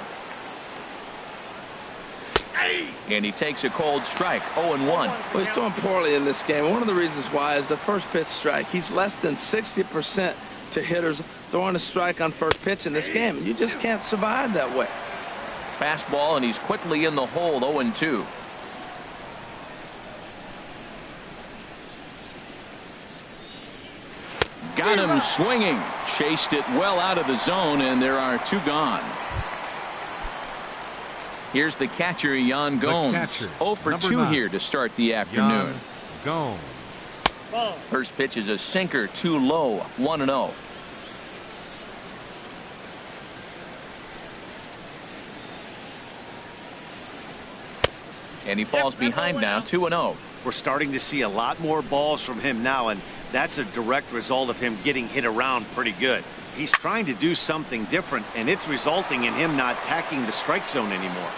Speaker 1: And he takes a cold strike. 0-1.
Speaker 4: Well, he's doing poorly in this game. One of the reasons why is the first pitch strike. He's less than 60% to hitters throwing a strike on first pitch in this game. You just can't survive that way.
Speaker 1: Fastball, and he's quickly in the hole. 0-2. Got him swinging. Chased it well out of the zone, and there are 2 gone. Here's the catcher, Yan Gomes. 0 for 2 here to start the afternoon.
Speaker 3: Gomes.
Speaker 1: First pitch is a sinker, too low. 1-0. And he falls behind now. 2-0.
Speaker 2: We're starting to see a lot more balls from him now, and that's a direct result of him getting hit around pretty good. He's trying to do something different, and it's resulting in him not attacking the strike zone anymore.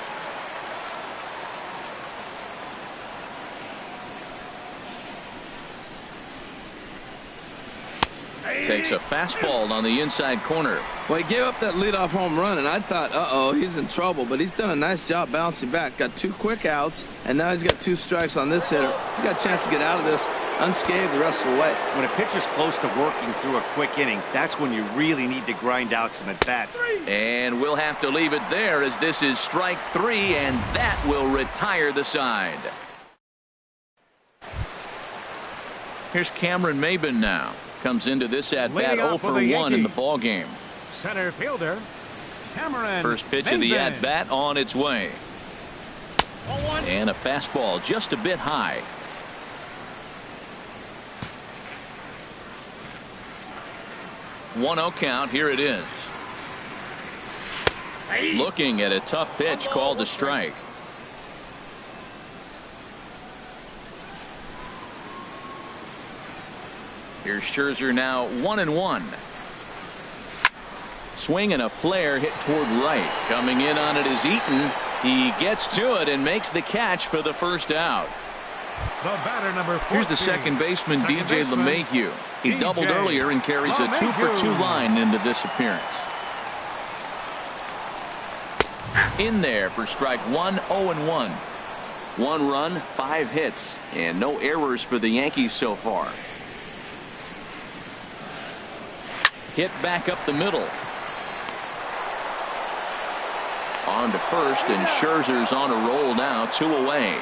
Speaker 1: Takes a fastball on the inside corner.
Speaker 4: Well, he gave up that leadoff home run, and I thought, uh-oh, he's in trouble. But he's done a nice job bouncing back. Got 2 quick outs, and now he's got 2 strikes on this hitter. He's got a chance to get out of this unscathed the rest of the way.
Speaker 2: When a pitcher's close to working through a quick inning, that's when you really need to grind out some at-bats.
Speaker 1: And we'll have to leave it there as this is strike 3, and that will retire the side. Here's Cameron Maybin now. Comes into this at-bat 0 for 1 in the ball game.
Speaker 3: Center fielder, Cameron.
Speaker 1: First pitch of the at-bat on its way. And a fastball just a bit high. One-0 count. Here it is. Looking at a tough pitch called a strike. Here's Scherzer now 1-1. Swing and a flare hit toward right. Coming in on it is Eaton. He gets to it and makes the catch for the first out.
Speaker 3: The batter, number 14.
Speaker 1: Here's the second baseman, DJ LeMahieu. He doubled earlier and carries a 2 for 2 line into this appearance. In there for strike 1, 0-1. 1 run, 5 hits, and no errors for the Yankees so far. Hit back up the middle. On to first, and Scherzer's on a roll now, 2 away.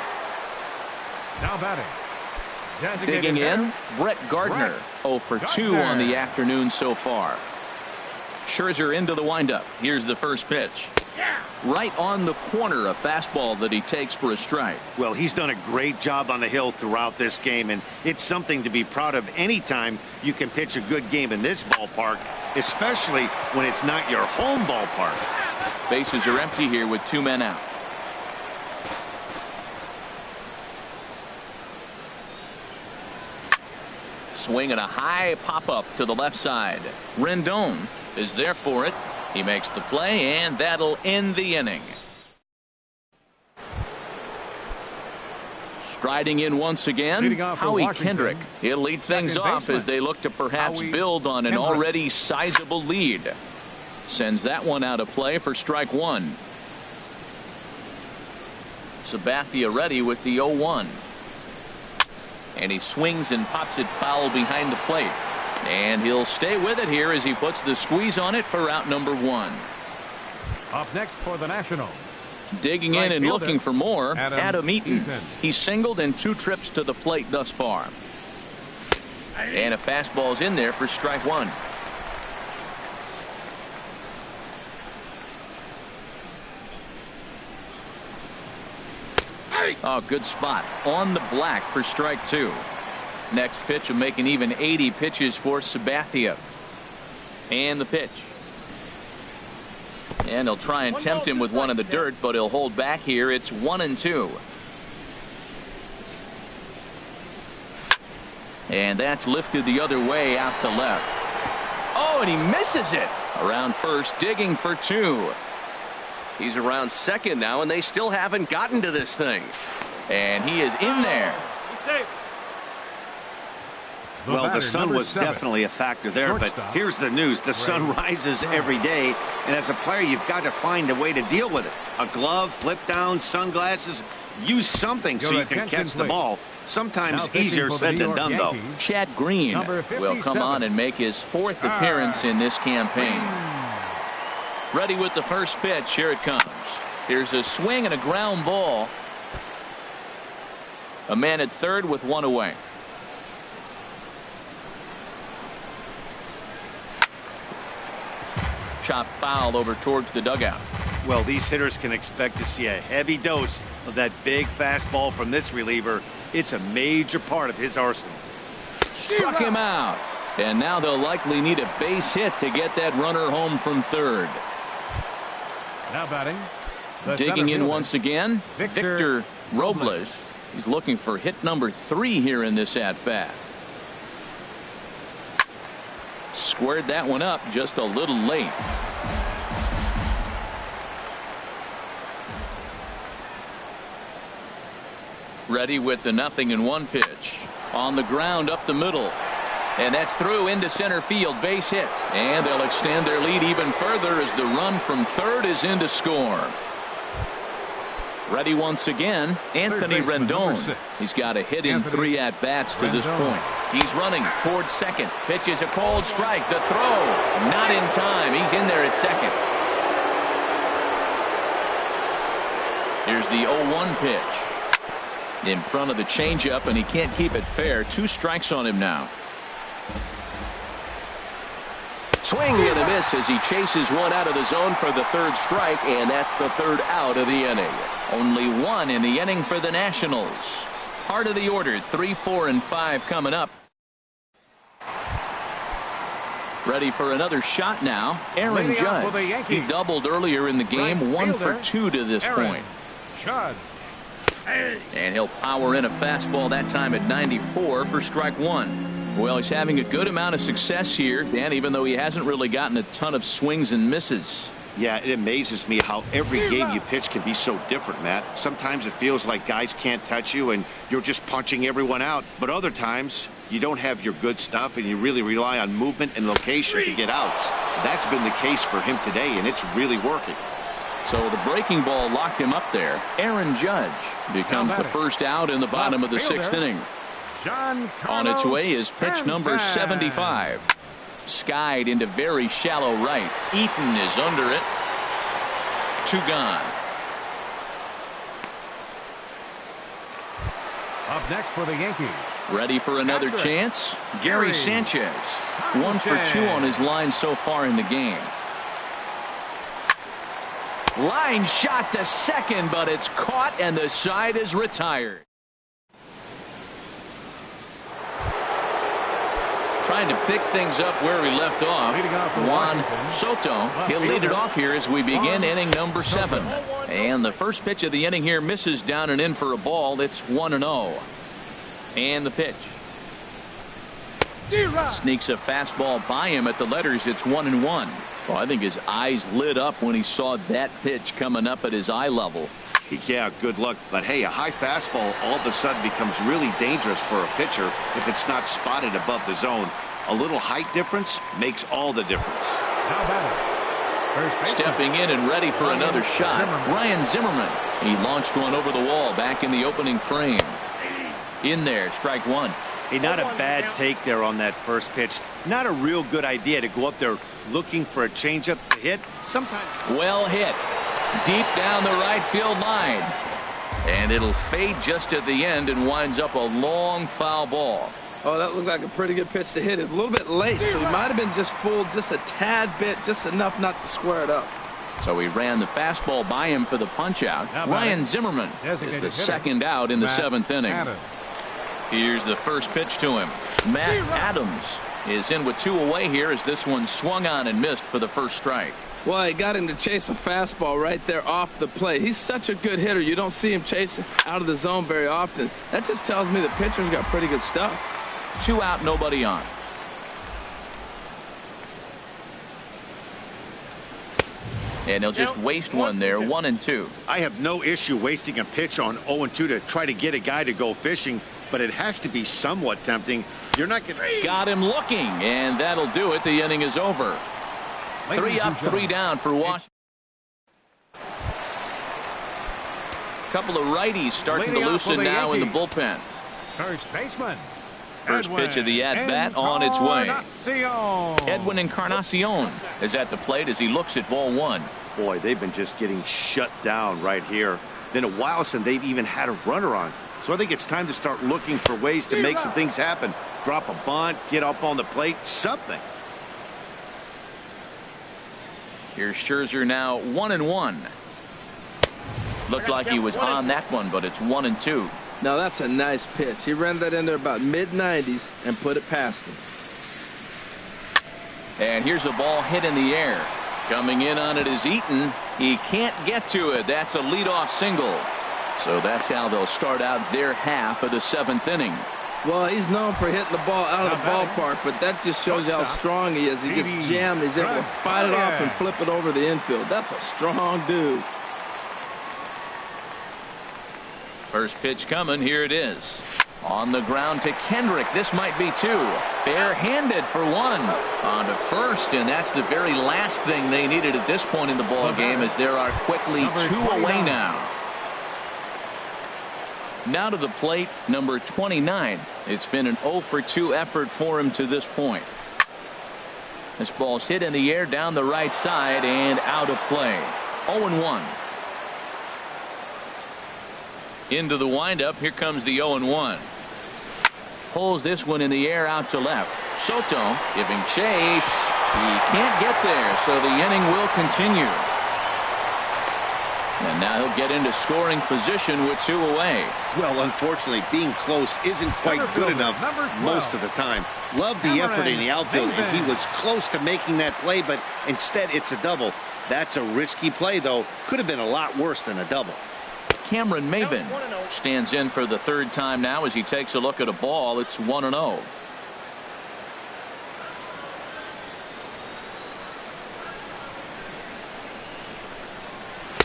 Speaker 3: Now batting.
Speaker 1: Digging in, Brett Gardner. 0 for 2 on the afternoon so far. Scherzer into the windup. Here's the first pitch. Right on the corner, a fastball that he takes for a strike.
Speaker 2: Well, he's done a great job on the hill throughout this game, and it's something to be proud of anytime you can pitch a good game in this ballpark, especially when it's not your home ballpark.
Speaker 1: Bases are empty here with 2 men out. Swing and a high pop-up to the left side. Rendon is there for it. He makes the play, and that'll end the inning. Striding in once again, Howie Kendrick. He'll lead things off as they look to perhaps build on an already sizable lead. Sends that one out of play for strike 1. Sabathia ready with the 0-1. And he swings and pops it foul behind the plate. And he'll stay with it here as he puts the squeeze on it for out number 1.
Speaker 3: Up next for the Nationals.
Speaker 1: Digging in and looking for more, Adam Eaton. He's singled in 2 trips to the plate thus far. And a fastball's in there for strike one. Oh, good spot on the black for strike two. Next pitch will make an even 80 pitches for Sabathia. And the pitch. And he'll try and tempt him with one in the dirt, but he'll hold back here. It's 1-2. And that's lifted the other way out to left. Oh, and he misses it. Around first, digging for two.
Speaker 5: He's around second now, and they still haven't gotten to this thing.
Speaker 1: And he is in there.
Speaker 2: Well, the sun was definitely a factor there, but here's the news. The sun rises every day, and as a player, you've got to find a way to deal with it. A glove, flip down, sunglasses, use something so you can catch the ball. Sometimes easier said than done, though.
Speaker 1: Chad Green will come on and make his fourth appearance in this campaign. Ready with the first pitch. Here it comes. Here's a swing and a ground ball. A man at third with one away. Chop foul over towards the dugout.
Speaker 2: Well, these hitters can expect to see a heavy dose of that big fastball from this reliever. It's a major part of his arsenal.
Speaker 1: Struck him out. And now they'll likely need a base hit to get that runner home from third.
Speaker 3: Now batting.
Speaker 1: Digging in once again, Victor Robles. He's looking for hit number 3 here in this at-bat. Squared that one up just a little late. Ready with the 0-1 pitch. On the ground up the middle. And that's through into center field. Base hit. And they'll extend their lead even further as the run from third is in to score. Ready once again, Anthony Rendon. He's got a hit in 3 at-bats to this point. He's running towards second. Pitch is a called strike. The throw, not in time. He's in there at second. Here's the 0-1 pitch. In front of the changeup, and he can't keep it fair. 2 strikes on him now. Swing and a miss as he chases one out of the zone for the third strike, and that's the third out of the inning. Only 1 in the inning for the Nationals. Heart of the order, 3, 4, and 5 coming up. Ready for another shot now. Aaron Judge. He doubled earlier in the game, 1 for 2 to this point.
Speaker 3: Judge.
Speaker 1: And he'll power in a fastball that time at 94 for strike 1. Well, he's having a good amount of success here, Dan, even though he hasn't really gotten a ton of swings and misses.
Speaker 2: Yeah, it amazes me how every game you pitch can be so different, Matt. Sometimes it feels like guys can't touch you and you're just punching everyone out. But other times, you don't have your good stuff and you really rely on movement and location to get outs. That's been the case for him today, and it's really working.
Speaker 1: So the breaking ball locked him up there. Aaron Judge becomes the first out in the bottom of the 6th inning. On its way is pitch number 75. Skied into very shallow right. Eaton is under it. 2 gone.
Speaker 3: Up next for the Yankees.
Speaker 1: Ready for another chance? Gary Sanchez. 1 for 2 on his line so far in the game. Line shot to second, but it's caught and the side is retired. Trying to pick things up where we left off. Juan Soto. He'll lead it off here as we begin inning number 7. And the first pitch of the inning here misses down and in for a ball. It's 1-0. And the pitch. Sneaks a fastball by him at the letters. It's 1-1. Well, I think his eyes lit up when he saw that pitch coming up at his eye level.
Speaker 2: Yeah, good luck. But hey, a high fastball all of a sudden becomes really dangerous for a pitcher if it's not spotted above the zone. A little height difference makes all the difference.
Speaker 1: Stepping in and ready for another shot, Ryan Zimmerman. He launched one over the wall back in the opening frame. In there, strike 1.
Speaker 2: Hey, not a bad take there on that first pitch. Not a real good idea to go up there looking for a changeup to hit. Sometimes.
Speaker 1: Well hit. Deep down the right field line. And it'll fade just at the end and winds up a long foul ball.
Speaker 4: Oh, that looked like a pretty good pitch to hit. It's a little bit late, so he might have been just fooled just a tad bit, just enough not to square it up.
Speaker 1: So he ran the fastball by him for the punch-out. Ryan Zimmerman is the second out in the seventh inning. Here's the first pitch to him. Matt Adams is in with 2 away here as this one swung on and missed for the first strike.
Speaker 4: Well, he got him to chase a fastball right there off the plate. He's such a good hitter. You don't see him chase out of the zone very often. That just tells me the pitcher's got pretty good stuff.
Speaker 1: 2 out, nobody on. And he'll just waste one there, 1-2.
Speaker 2: I have no issue wasting a pitch on 0-2 to try to get a guy to go fishing, but it has to be somewhat tempting. You're not going to...
Speaker 1: Got him looking, and that'll do it. The inning is over. 3 up, 3 down for Washington. Couple of righties starting to loosen now in the bullpen.
Speaker 3: First baseman.
Speaker 1: First pitch of the at-bat on its way. Edwin Encarnacion is at the plate as he looks at ball 1.
Speaker 2: Boy, they've been just getting shut down right here. Been a while since they've even had a runner on. So I think it's time to start looking for ways to make some things happen. Drop a bunt, get up on the plate, something.
Speaker 1: Here's Scherzer now 1-1. Looked like he was on that one, but it's 1-2.
Speaker 4: Now that's a nice pitch. He ran that in there about mid-90s and put it past him.
Speaker 1: And here's a ball hit in the air. Coming in on it is Eaton. He can't get to it. That's a leadoff single. So that's how they'll start out their half of the 7th inning.
Speaker 4: Well, he's known for hitting the ball out of the ballpark, but that just shows you how strong he is. He gets jammed. He's able to fight it off and flip it over the infield. That's a strong dude.
Speaker 1: First pitch coming. Here it is. On the ground to Kendrick. This might be 2. Bare-handed for 1. On to first, and that's the very last thing they needed at this point in the ball game, as there are quickly 2 away now. Now to the plate, number 29. It's been an 0-for-2 effort for him to this point. This ball's hit in the air down the right side and out of play. 0-1. Into the windup. Here comes the 0-1. Pulls this one in the air out to left. Soto giving chase. He can't get there, so the inning will continue. And now he'll get into scoring position with 2 away.
Speaker 2: Well, unfortunately, being close isn't quite good enough most of the time. Love the effort in the outfield, and he was close to making that play, but instead it's a double. That's a risky play, though. Could have been a lot worse than a double.
Speaker 1: Cameron Maybin stands in for the 3rd time now as he takes a look at a ball. It's 1-0.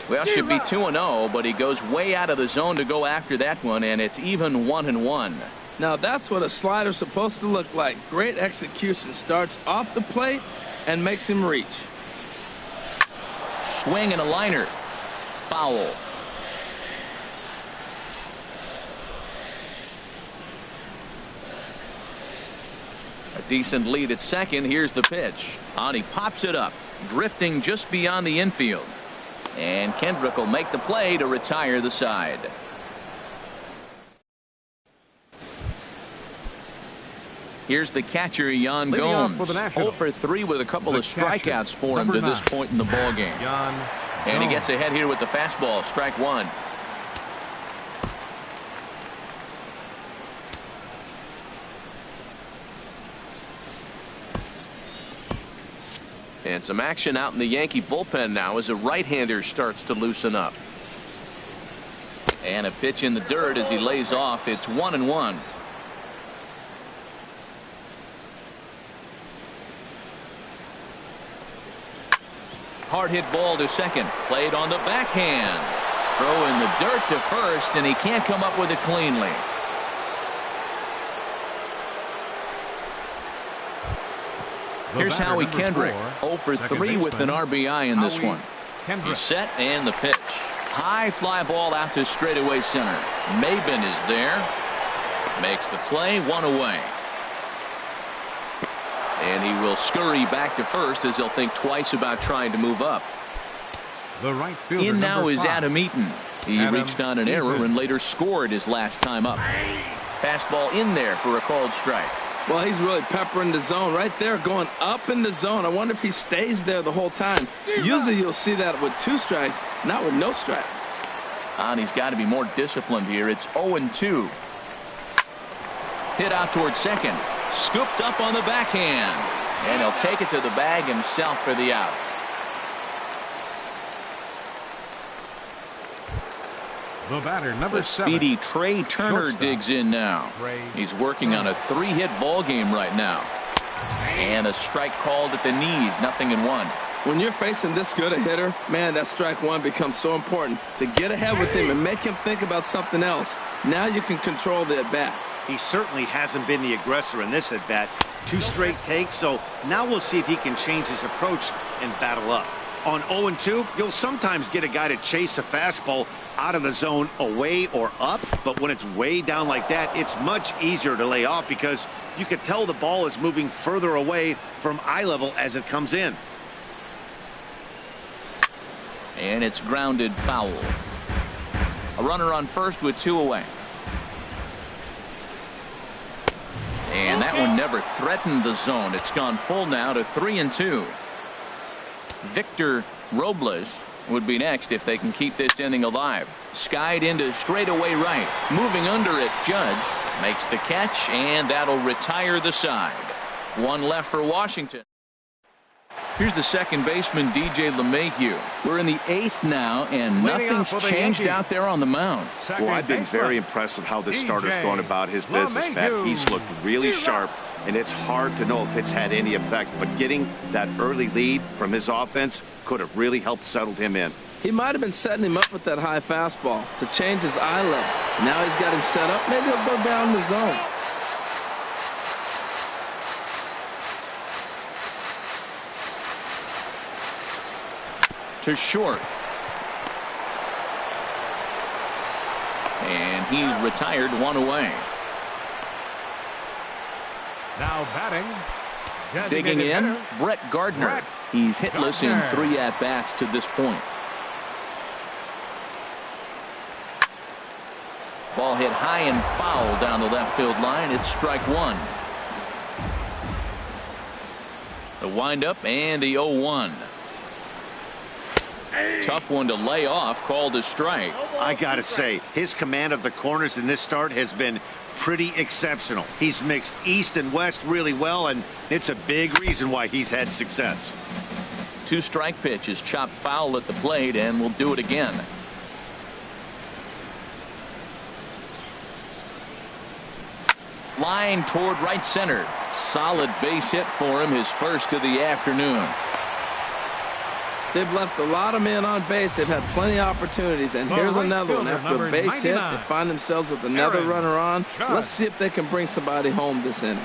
Speaker 1: Well, should be 2-0, but he goes way out of the zone to go after that one, and it's even 1-1.
Speaker 4: Now that's what a slider's supposed to look like. Great execution. Starts off the plate and makes him reach.
Speaker 1: Swing and a liner. Foul. A decent lead at second. Here's the pitch. On he pops it up, drifting just beyond the infield. And Kendrick will make the play to retire the side. Here's the catcher, Yan Gomes. 0-for-3 with a couple of strikeouts for him to this point in the ball game. And he gets ahead here with the fastball. Strike 1. And some action out in the Yankee bullpen now as a right-hander starts to loosen up. And a pitch in the dirt as he lays off. It's 1-1. Hard hit ball to second. Played on the backhand. Throw in the dirt to first, and he can't come up with it cleanly. Here's Howie Kendrick, 0-for-3 with an RBI in this one. He's set, and the pitch. High fly ball out to straightaway center. Maybin is there. Makes the play, 1 away. And he will scurry back to first as he'll think twice about trying to move up.
Speaker 3: The right fielder,
Speaker 1: in now is Adam Eaton. He reached on an error and later scored his last time up. Fastball in there for a called strike.
Speaker 4: Well, he's really peppering the zone right there, going up in the zone. I wonder if he stays there the whole time. Usually you'll see that with 2 strikes, not with no strikes.
Speaker 1: And he's got to be more disciplined here. It's 0-2. Hit out towards second. Scooped up on the backhand. And he'll take it to the bag himself for the out.
Speaker 3: The batter, number
Speaker 1: The
Speaker 3: 7.
Speaker 1: speedy Trey Turner
Speaker 3: Shortstop.
Speaker 1: digs in now.
Speaker 3: Trey
Speaker 1: He's working on a 3-hit ball game right now. And a strike called at the knees. 0-1.
Speaker 4: When you're facing this good a hitter, man, that strike 1 becomes so important to get ahead with him and make him think about something else. Now you can control the at-bat.
Speaker 2: He certainly hasn't been the aggressor in this at-bat. 2 straight takes, so now we'll see if he can change his approach and battle up. On 0-2, you'll sometimes get a guy to chase a fastball out of the zone away or up, but when it's way down like that, it's much easier to lay off because you can tell the ball is moving further away from eye level as it comes in.
Speaker 1: And it's grounded foul. A runner on first with 2 away. And that one never threatened the zone. It's gone full now to 3-2. Victor Robles would be next if they can keep this inning alive. Skied into straightaway right. Moving under it, Judge makes the catch, and that'll retire the side. 1 left for Washington. Here's the second baseman, DJ LeMahieu. We're in the 8th now, and nothing's changed out there on the mound.
Speaker 3: Second
Speaker 6: Well, I've been
Speaker 3: baseman,
Speaker 6: very impressed with how this starter's
Speaker 3: DJ
Speaker 6: going about his business, Pat.
Speaker 3: LeMahieu.
Speaker 6: He's looked really sharp, and it's hard to know if it's had any effect. But getting that early lead from his offense could have really helped settle him in.
Speaker 4: He might have been setting him up with that high fastball to change his eye level. Now he's got him set up. Maybe he'll go down the zone.
Speaker 1: To short. And he's retired, 1 away.
Speaker 3: Now batting.
Speaker 1: Digging
Speaker 3: designated
Speaker 1: in,
Speaker 3: hitter,
Speaker 1: Brett Gardner.
Speaker 3: Brett
Speaker 1: He's hitless in
Speaker 3: Gardner.
Speaker 1: 3 at-bats to this point. Ball hit high and foul down the left field line. It's strike 1. The windup and the 0-1. Tough one to lay off, called a strike.
Speaker 2: I gotta say, his command of the corners in this start has been pretty exceptional. He's mixed east and west really well, and it's a big reason why he's had success.
Speaker 1: 2 strike pitches, chopped foul at the plate, and will do it again. Line toward right center. Solid base hit for him, his first of the afternoon.
Speaker 4: They've left a lot of men on base. They've had plenty of opportunities. And
Speaker 3: The
Speaker 4: here's
Speaker 3: right
Speaker 4: another one.
Speaker 3: fielder,
Speaker 4: After a
Speaker 3: number
Speaker 4: base hit,
Speaker 3: 99.
Speaker 4: they find themselves with another
Speaker 3: Aaron
Speaker 4: runner on.
Speaker 3: Judge.
Speaker 4: Let's see if they can bring somebody home this inning.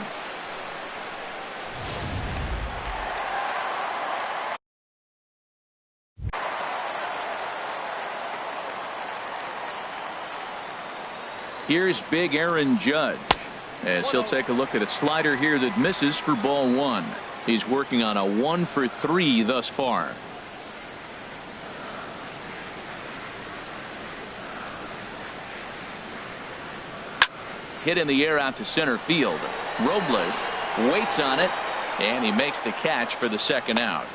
Speaker 1: Here's big Aaron Judge, as he'll take a look at a slider here that misses for ball 1. He's working on a 1-for-3 thus far. Hit in the air out to center field. Robles waits on it, and he makes the catch for the second out.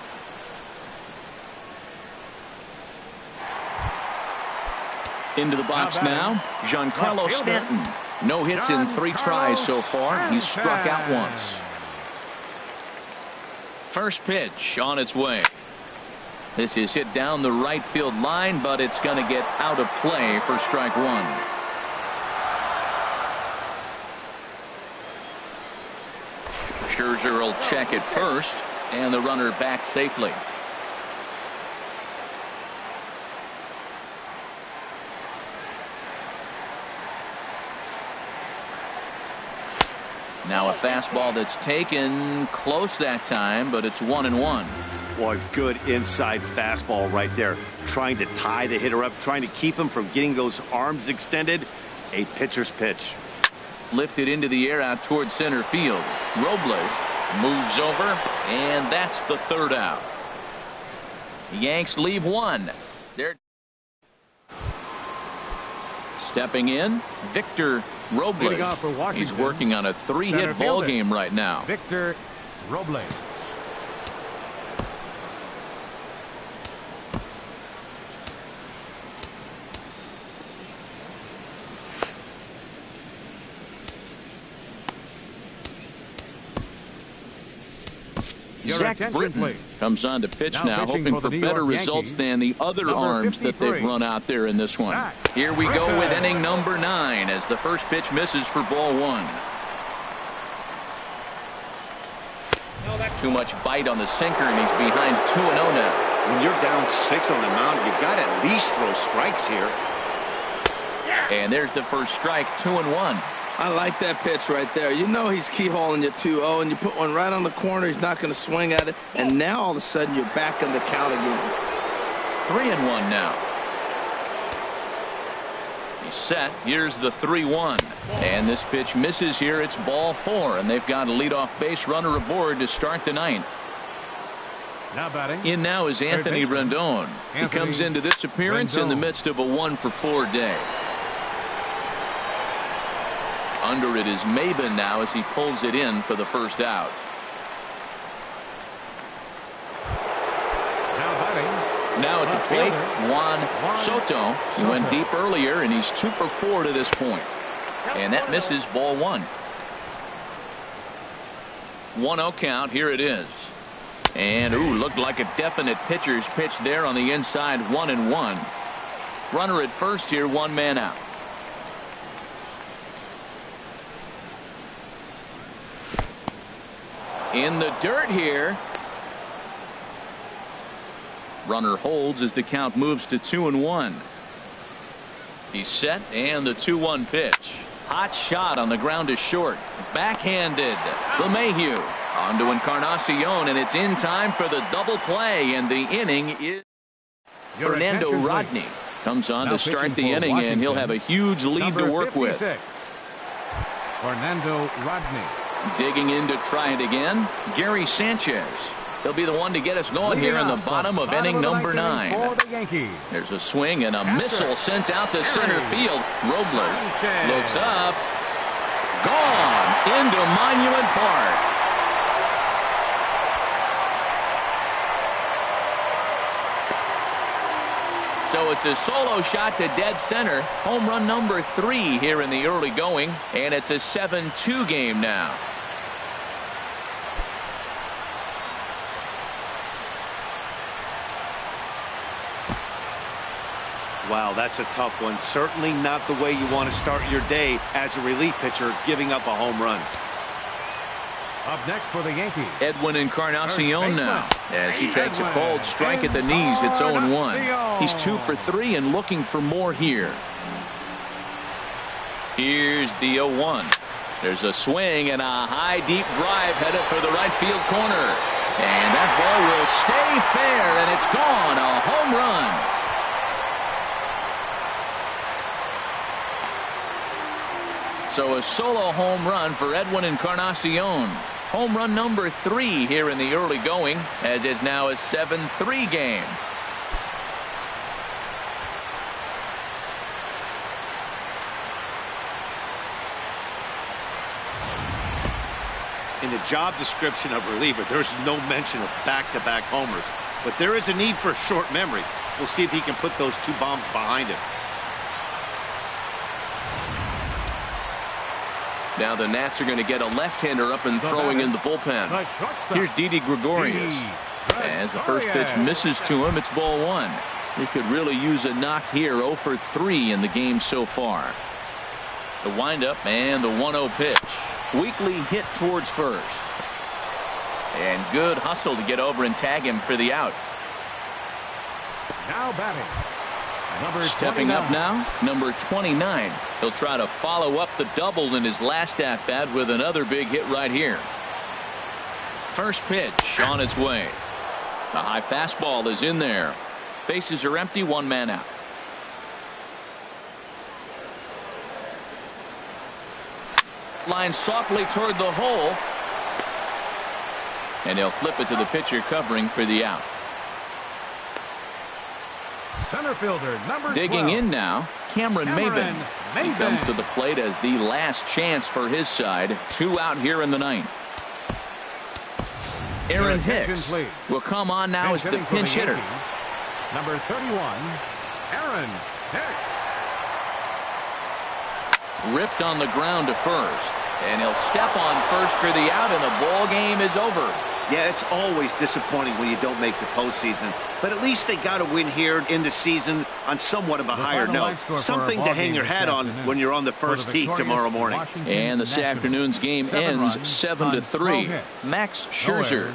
Speaker 1: Into the box now, Giancarlo
Speaker 3: Left fielder,
Speaker 1: Stanton. No hits in 3 tries so far. He's struck out once. First pitch on its way. This is hit down the right field line, but it's going to get out of play for strike 1. Scherzer will check at first, and the runner back safely. Now a fastball that's taken close that time, but it's 1-1.
Speaker 2: Boy, good inside fastball right there. Trying to tie the hitter up, trying to keep him from getting those arms extended. A pitcher's pitch.
Speaker 1: Lifted into the air out towards center field. Robles moves over, and that's the 3rd out. The Yanks leave 1. They're stepping in, Victor
Speaker 3: Leading off for
Speaker 1: Robles.
Speaker 3: Washington,
Speaker 1: He's working on a 3-hit
Speaker 3: center
Speaker 1: ball
Speaker 3: fielder,
Speaker 1: game right now.
Speaker 3: Victor Robles. Your
Speaker 1: Zach
Speaker 3: attention,
Speaker 1: Britton
Speaker 3: please.
Speaker 1: comes on to pitch now,
Speaker 3: pitching
Speaker 1: hoping
Speaker 3: for
Speaker 1: for
Speaker 3: the New
Speaker 1: better
Speaker 3: York
Speaker 1: results
Speaker 3: Yankees,
Speaker 1: than the other
Speaker 3: number
Speaker 1: arms that they've
Speaker 3: 53.
Speaker 1: run out there in this one.
Speaker 3: Zach
Speaker 1: Here we go with
Speaker 3: Britton.
Speaker 1: inning number 9 as the first pitch misses for ball 1. Too much bite on the sinker, and he's behind 2-0 now.
Speaker 6: When you're down 6 on the mound, you've got to at least throw strikes here.
Speaker 1: And there's the first strike, 2-1.
Speaker 4: I like that pitch right there. You know he's keyholing you 2-0, and you put one right on the corner. He's not going to swing at it. And now all of a sudden you're back in the count again.
Speaker 1: 3-1 now. He's set. Here's the 3-1. And this pitch misses here. It's ball 4, and they've got a leadoff base runner aboard to start the 9th.
Speaker 3: Now batting.
Speaker 1: In now is Anthony Rendon. He comes into this appearance in the midst of a 1-for-4 day. Under it is Maben now as he pulls it in for the first out.
Speaker 3: Now batting.
Speaker 1: Now at the plate, Juan Soto. He went deep earlier, and he's 2-for-4 to this point. And that misses ball 1. 1-0 count. Here it is. And looked like a definite pitcher's pitch there on the inside. 1-1. Runner at first here, 1 man out. In the dirt here. Runner holds as the count moves to 2-1. He's set, and the 2-1 pitch. Hot shot on the ground is short. Backhanded. LeMahieu on to Encarnacion, and it's in time for the double play, and the inning is
Speaker 3: Your
Speaker 1: Fernando
Speaker 3: attention,
Speaker 1: Rodney comes on
Speaker 3: Now
Speaker 1: to start
Speaker 3: pitching
Speaker 1: the
Speaker 3: for
Speaker 1: inning, and he'll
Speaker 3: Washington,
Speaker 1: have a huge lead
Speaker 3: number
Speaker 1: to work
Speaker 3: 56,
Speaker 1: with.
Speaker 3: Fernando Rodney.
Speaker 1: Digging in to try it again, Gary Sanchez. He'll be the one to get us going here in the bottom of inning number 9.
Speaker 3: For the Yankees.
Speaker 1: There's a swing and a missile sent out to center field. Robles looks up. Gone into Monument Park. So it's a solo shot to dead center. Home run number 3 here in the early going. And it's a 7-2 game now.
Speaker 2: Wow, that's a tough one. Certainly not the way you want to start your day as a relief pitcher, giving up a home run.
Speaker 3: Up next for the Yankees.
Speaker 1: Edwin Encarnacion now as he takes a cold strike at the knees. It's 0-1. He's 2 for 3 and looking for more here. Here's the 0-1. There's a swing and a high deep drive headed for the right field corner. And that ball will stay fair, and it's gone. A home run. So a solo home run for Edwin Encarnacion. Home run number 3 here in the early going, as it's now a 7-3 game.
Speaker 2: In the job description of reliever, there's no mention of back-to-back homers. But there is a need for short memory. We'll see if he can put those 2 bombs behind him.
Speaker 1: Now the Nats are going to get a left-hander up and throwing in the bullpen. Here's Didi Gregorius. As the first pitch misses to him, it's ball 1. He could really use a knock here. 0 for 3 in the game so far. The windup and the 1-0 pitch. Weakly hit towards first. And good hustle to get over and tag him for the out.
Speaker 3: Now batting. Number
Speaker 1: Stepping
Speaker 3: 29.
Speaker 1: up now, number 29. He'll try to follow up the double in his last at-bat with another big hit right here. First pitch on its way. The high fastball is in there. Bases are empty, 1 man out. Line softly toward the hole. And he'll flip it to the pitcher covering for the out.
Speaker 3: Center fielder number
Speaker 1: Digging
Speaker 3: 12.
Speaker 1: in now, Cameron Maybin. He comes to the plate as the last chance for his side. 2 out here in the ninth. Aaron Hicks will come on now as the pinch hitter.
Speaker 3: Number 31, Aaron Hicks.
Speaker 1: Ripped on the ground to first. And he'll step on first for the out, and the ball game is over.
Speaker 6: Yeah, it's always disappointing when you don't make the postseason. But at least they got a win here in the season on somewhat of a higher note. Something to hang your hat on when you're on the first tee tomorrow morning.
Speaker 1: And this afternoon's game ends 7-3. Max Scherzer